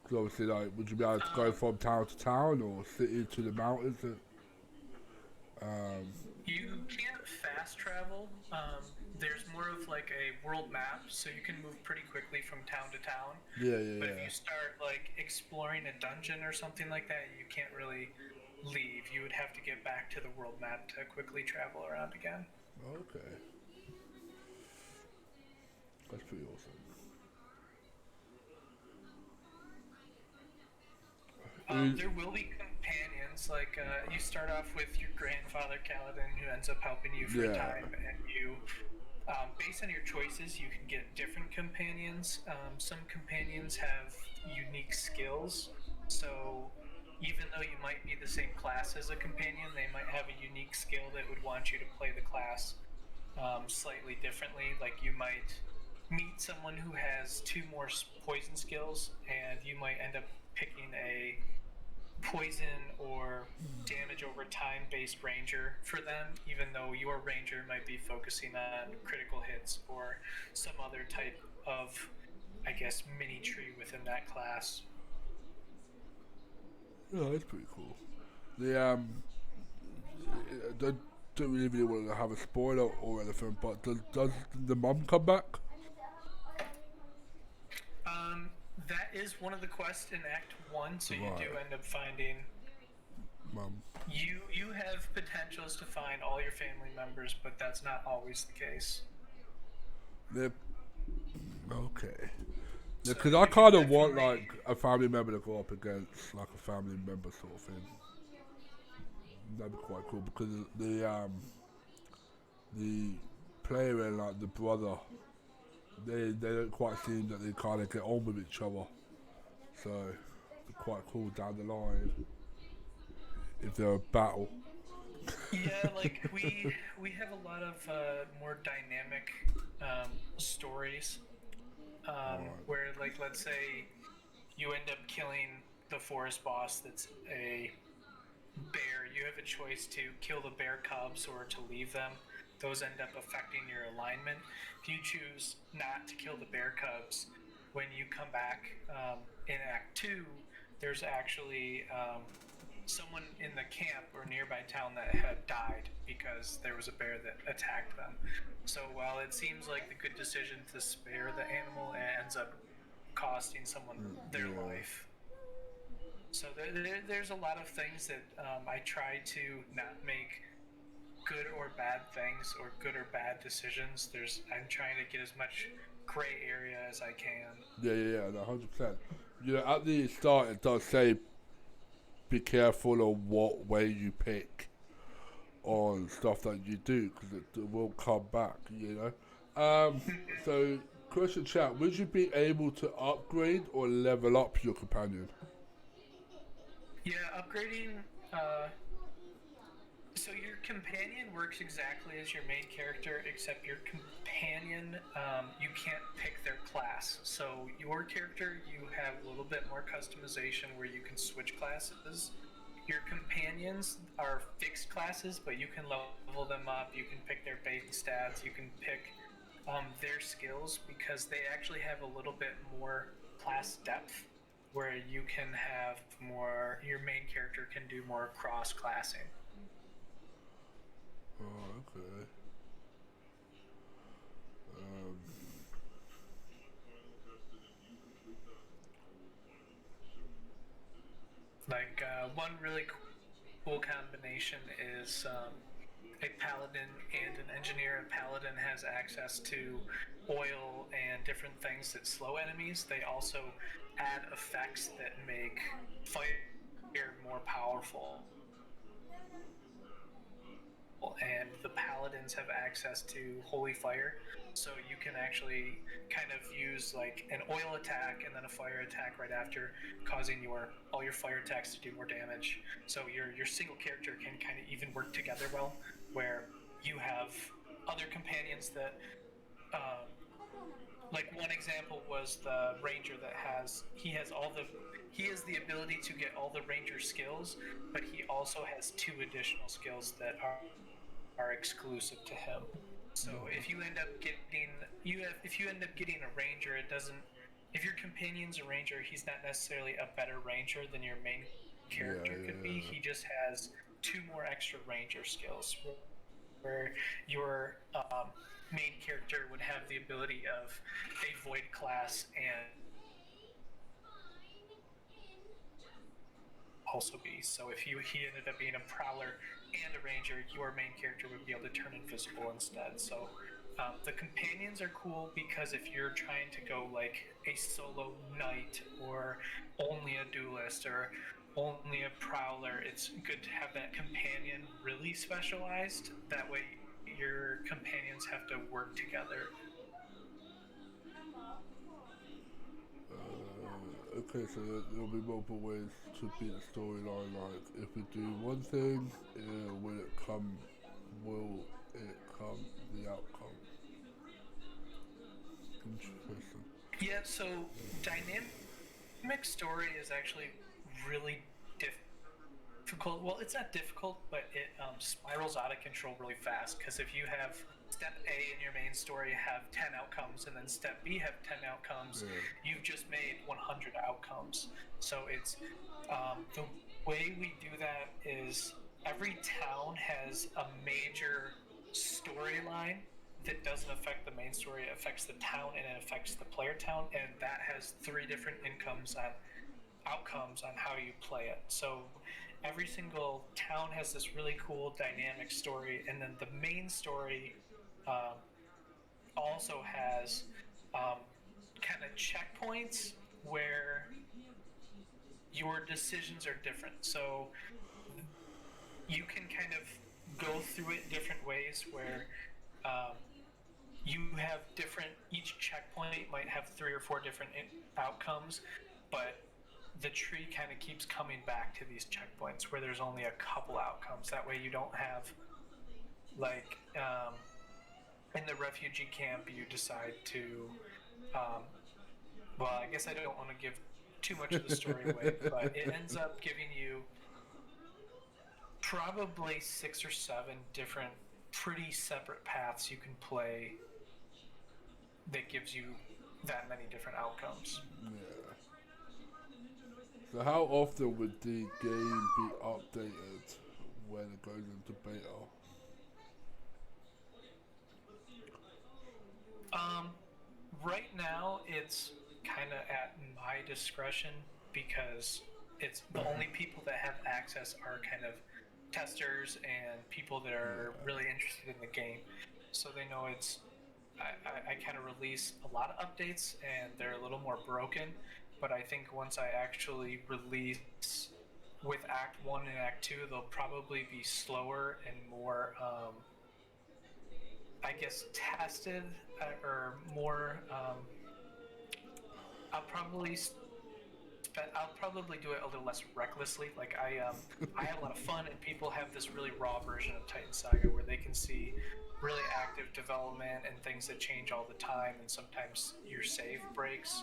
'cause obviously, like, would you be able to go from town to town or city to the mountains? You can't fast travel. There's more of like a world map, so you can move pretty quickly from town to town. Yeah, But if yeah. you start like exploring a dungeon or something like that, you can't really leave. You would have to get back to the world map to quickly travel around again. Okay. That's pretty awesome. There will be companions. Like you start off with your grandfather Kaladin, who ends up helping you for a Yeah. time, and you, based on your choices, you can get different companions. Some companions have unique skills, so even though you might be the same class as a companion, they might have a unique skill that would want you to play the class slightly differently. Like you might meet someone who has two more poison skills, and you might end up picking a poison or damage over time based ranger for them, even though your ranger might be focusing on critical hits or some other type of, I guess, mini tree within that class. Yeah, that's pretty cool. The I don't really want to have a spoiler or anything, but does the mum come back? Um, that is one of the quests in Act 1, so you do Right. end up finding. Mum. You have potentials to find all your family members, but that's not always the case. They're okay. So Because I you kind can of want definitely. like a family member to go up against like a family member sort of thing. That'd be quite cool because the player and like the brother, they don't quite seem that they kind of get on with each other. So it'd be quite cool down the line if they're a battle. Yeah, like we have a lot of more dynamic stories where, like, let's say you end up killing the forest boss that's a bear. You have a choice to kill the bear cubs or to leave them. Those end up affecting your alignment. If you choose not to kill the bear cubs, when you come back in Act 2, there's actually someone in the camp or nearby town that had died because there was a bear that attacked them. So while it seems like the good decision to spare the animal, it ends up costing someone their Yeah. life. So there's a lot of things that I try to not make good or bad things or good or bad decisions. I'm trying to get as much gray area as I can. Yeah, no, 100%. You know, at the start it does say be careful of what way you pick on stuff that you do because it will come back, you know. So question chat: would you be able to upgrade or level up your companion? Yeah, upgrading. Uh, so your companion works exactly as your main character, except your companion, you can't pick their class. So your character, you have a little bit more customization where you can switch classes. Your companions are fixed classes, but you can level them up. You can pick their base stats. You can pick their skills because they actually have a little bit more class depth where you can have more, your main character can do more cross classing. Oh, okay. Um, Like one really cool combination is a paladin and an engineer. A paladin has access to oil and different things that slow enemies. They also add effects that make fire more powerful. And the paladins have access to holy fire, so you can actually kind of use like an oil attack and then a fire attack right after, causing your all your fire attacks to do more damage. So your single character can kind of even work together well, where you have other companions that like one example was the ranger that he has the ability to get all the ranger skills, but he also has two additional skills that are exclusive to him. So if you end up getting if you end up getting a ranger, it doesn't. If your companion's a ranger, he's not necessarily a better ranger than your main yeah, character could be. yeah. He just has two more extra ranger skills, where your main character would have the ability of a void class and also be. So if he ended up being a prowler and a ranger, your main character would be able to turn invisible instead. So the companions are cool because if you're trying to go like a solo knight or only a duelist or only a prowler, it's good to have that companion really specialized. That way your companions have to work together. Okay, so there'll be multiple ways to beat the storyline. Like, if we do one thing, will it come the outcome? Interesting. Yeah, so dynamic story is actually really difficult. Well, it's not difficult, but it spirals out of control really fast. Because if you have step A in your main story have 10 outcomes, and then step B have 10 outcomes, Yeah. you've just made 100 outcomes. So it's the way we do that is every town has a major storyline that doesn't affect the main story. It affects the town and it affects the player town, and that has three different incomes on outcomes on how you play it. So every single town has this really cool dynamic story, and then the main story um, also has kind of checkpoints where your decisions are different. So you can kind of go through it different ways where um, you have different, each checkpoint might have three or four different outcomes, but the tree kind of keeps coming back to these checkpoints where there's only a couple outcomes. That way you don't have like in the refugee camp you decide to um, well, I guess I don't want to give too much of the story away, but it ends up giving you probably six or seven different pretty separate paths you can play that gives you that many different outcomes. Yeah. So how often would the game be updated when it goes into beta? Um, right now, it's kind of at my discretion because it's the only people that have access are kind of testers and people that are Yeah. really interested in the game. So they know it's I kind of release a lot of updates and they're a little more broken. But I think once I actually release with Act 1 and Act 2, they'll probably be slower and more I guess, tested or more. I'll probably I'll probably do it a little less recklessly. Like I have a lot of fun, and people have this really raw version of Titan Saga where they can see really active development and things that change all the time, and sometimes your save breaks.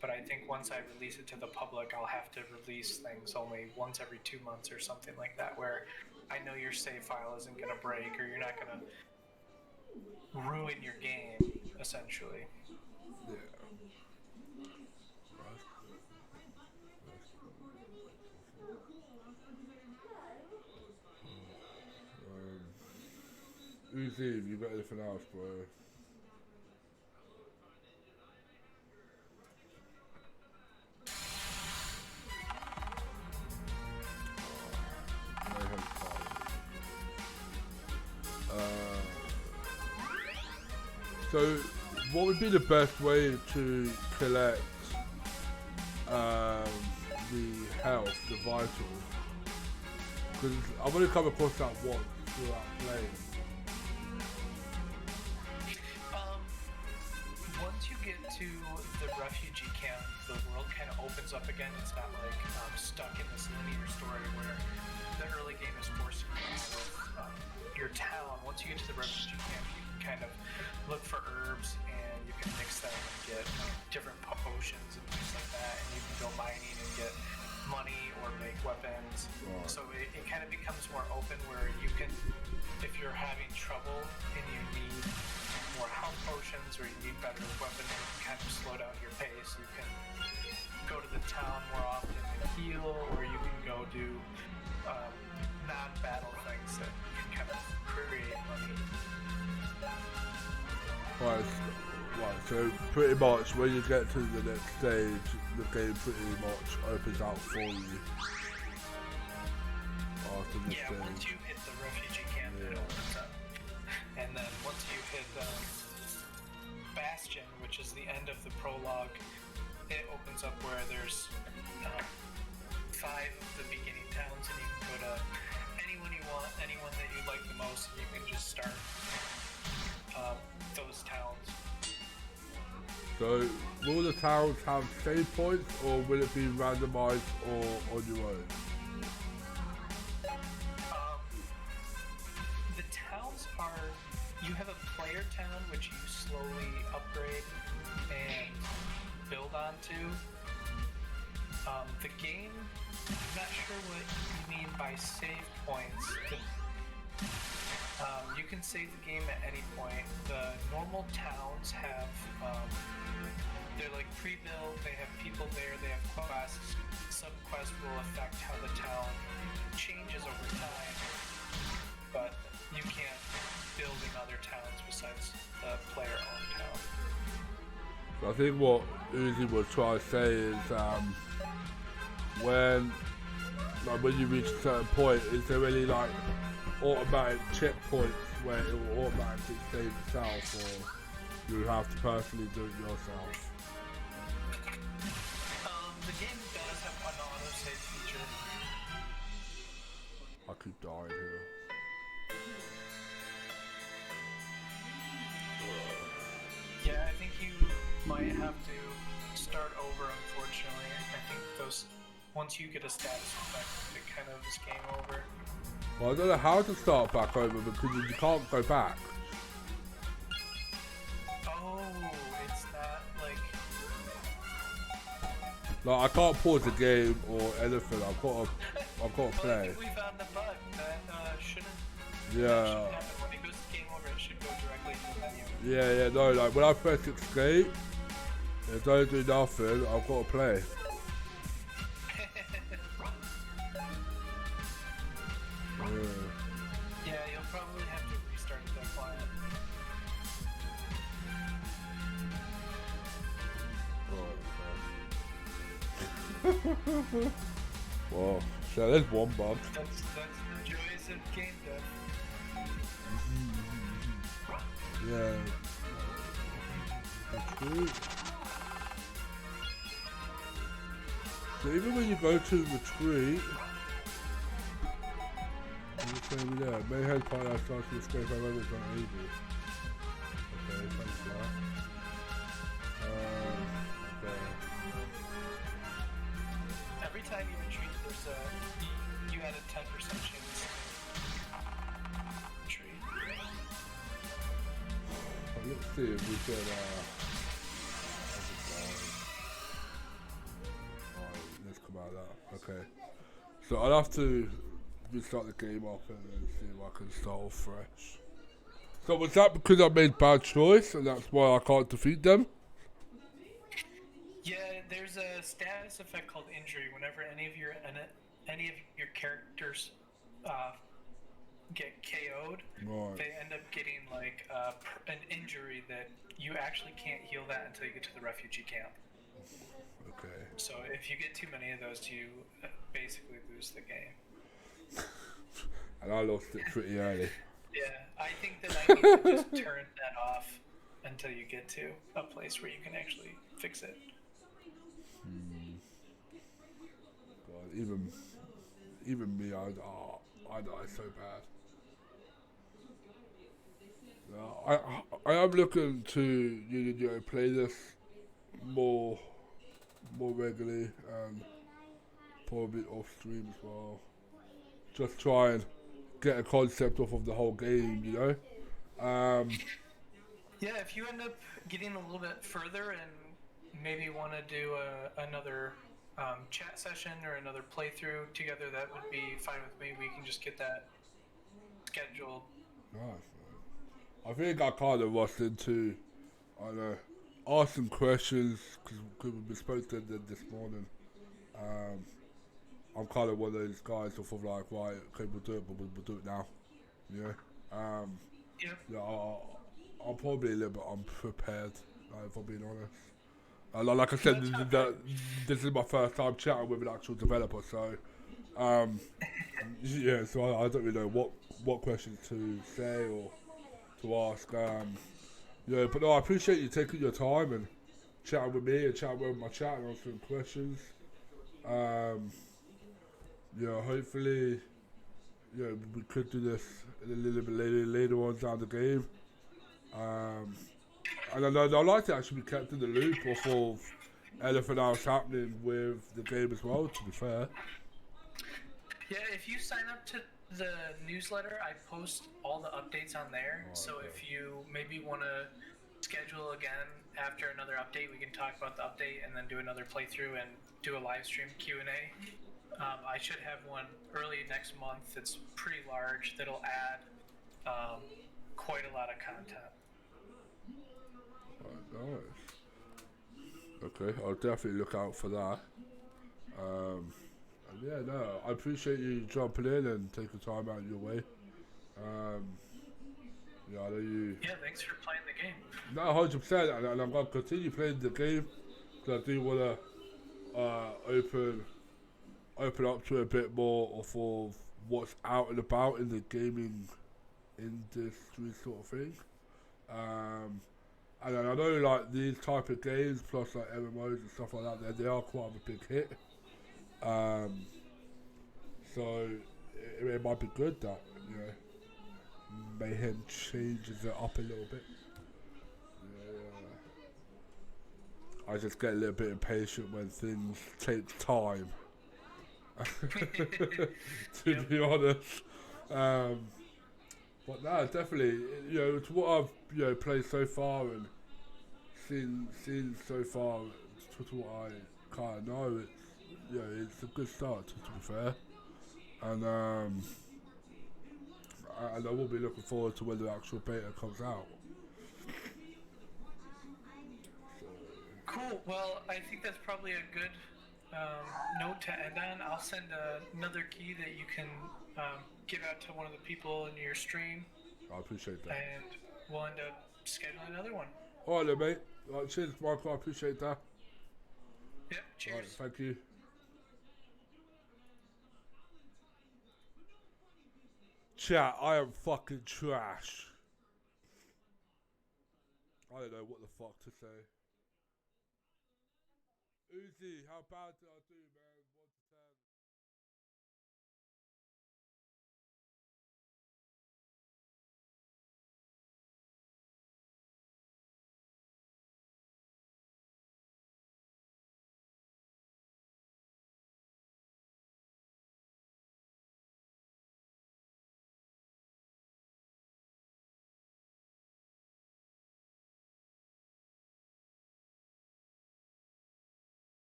But I think once I release it to the public, I'll have to release things only once every 2 months or something like that, where I know your save file isn't going to break or you're not going to ruin your game, essentially. Yeah. Uzi, you got anything else, bro? So, what would be the best way to collect the health, the vital? Because I've only come across that once throughout playing. Once you get to the refugee camp, the world kind of opens up again. It's not like stuck in this linear story where the early game is forcing you out of your town. Once you get to the refugee camp, you can kind of look for herbs and you can mix them and get different potions and things like that. And you can go mining and get money or make weapons. Wow. So it kind of becomes more open where you can, if you're having trouble and you need more health potions or you need better weaponry to kind of slow down your pace, you can go to the town more often and heal, or you can go do non-battle things that can kind of create money. Right, so pretty much when you get to the next stage, the game pretty much opens out for you. After this stage. Once you hit the refugee camp, it opens up. And then once you hit Bastion, which is the end of the prologue, it opens up where there's 5 of the beginning towns, and you can go to anyone you want, anyone that you like the most, and you can just start those towns. So, will the towns have save points, or will it be randomized or on your own? The towns are, you have a player town which you slowly upgrade and build onto. The game, I'm not sure what you mean by save points. You can save the game at any point. The normal towns have, they're like pre-built, they have people there, they have quests. Some quests will affect how the town changes over time, but you can't build in other towns besides the player-owned town. So I think what Uzi was trying to say is when you reach a certain point, is there any like automatic checkpoints where it will automatically save itself, or you have to personally do it yourself? The game does have an auto-save feature. I keep dying here. Yeah, I think you might have to start over, unfortunately. I think those, once you get a status effect, it kind of is game over. Well, I don't know how to start back over because you can't go back. Oh, it's not like... Like, I can't pause the game or anything. I've got to play. I think we found the bug that shouldn't Yeah. happen. When it goes to game over, it should go directly to the menu. Yeah, no, like when I press escape, it don't do nothing. I've got to play. Yeah, you'll probably have to restart the client. Well, so there's one bug. That's the joys of game dev. Yeah. Okay. So even when you go to retreat, you say there, may head pilot starts to escape our members unable. There's you had a 10% chance. Tree. Let's see if we can. Alright, let's come out of that. Okay. So I'll have to restart the game up and then see if I can start off fresh. So was that because I made bad choice and that's why I can't defeat them? Yeah, there's a status effect called injury. Whenever any of your characters get KO'd, Right. they end up getting like an injury that you actually can't heal that until you get to the refugee camp. Okay. So if you get too many of those, you basically lose the game. And I lost it pretty early. Yeah, I think that I need to just turn that off until you get to a place where you can actually fix it. God, even me, I die so bad. I am looking to you know play this more regularly and probably off stream as well. Just try and get a concept off of the whole game, you know. Yeah, if you end up getting a little bit further and maybe want to do another chat session or another playthrough together, that would be fine with me. We can just get that scheduled. Nice. I think I kind of rushed into, I don't know, ask some questions because we spoke to them this morning. I'm kind of one of those guys who thought like, right, okay, we'll do it, but we'll do it now. Yeah. Yep. Yeah, I'm probably a little bit unprepared, if I'm being honest. Like I said, this is my first time chatting with an actual developer, so yeah, so I don't really know what questions to say or to ask. Yeah, but no, I appreciate you taking your time and chatting with me and chatting with my chat and answering questions. Yeah, hopefully, yeah, we could do this a little bit later on down the game. And I'd like to actually be kept in the loop of anything else happening with the game as well, to be fair. Yeah, if you sign up to the newsletter, I post all the updates on there. Oh, so okay. if you maybe want to schedule again after another update, we can talk about the update and then do another playthrough and do a live stream Q&A. I should have one early next month that's pretty large that'll add quite a lot of content. Nice. Okay, I'll definitely look out for that. And yeah, no, I appreciate you jumping in and taking time out of your way. Yeah, I know you. Yeah, thanks for playing the game. No, 100%, and I'm gonna continue playing the game because I do wanna open up to a bit more of what's out and about in the gaming industry sort of thing. And I know like these type of games plus like MMOs and stuff like that, they are quite a big hit. So it might be good that, you know, Mayhem changes it up a little bit. I just get a little bit impatient when things take time. To be honest. But no, definitely, you know, to what I've played so far and seen so far, to what I kind of know, it's a good start. To be fair, and I will be looking forward to when the actual beta comes out. Cool. Well, I think that's probably a good note to end on. I'll send another key that you can give out to one of the people in your stream. I appreciate that. And we'll end up scheduling another one. Alright then, mate. Right, cheers, Michael. I appreciate that. Yep, cheers. Right, thank you. Chat, I am fucking trash. I don't know what the fuck to say. Uzi, how bad did I do, man?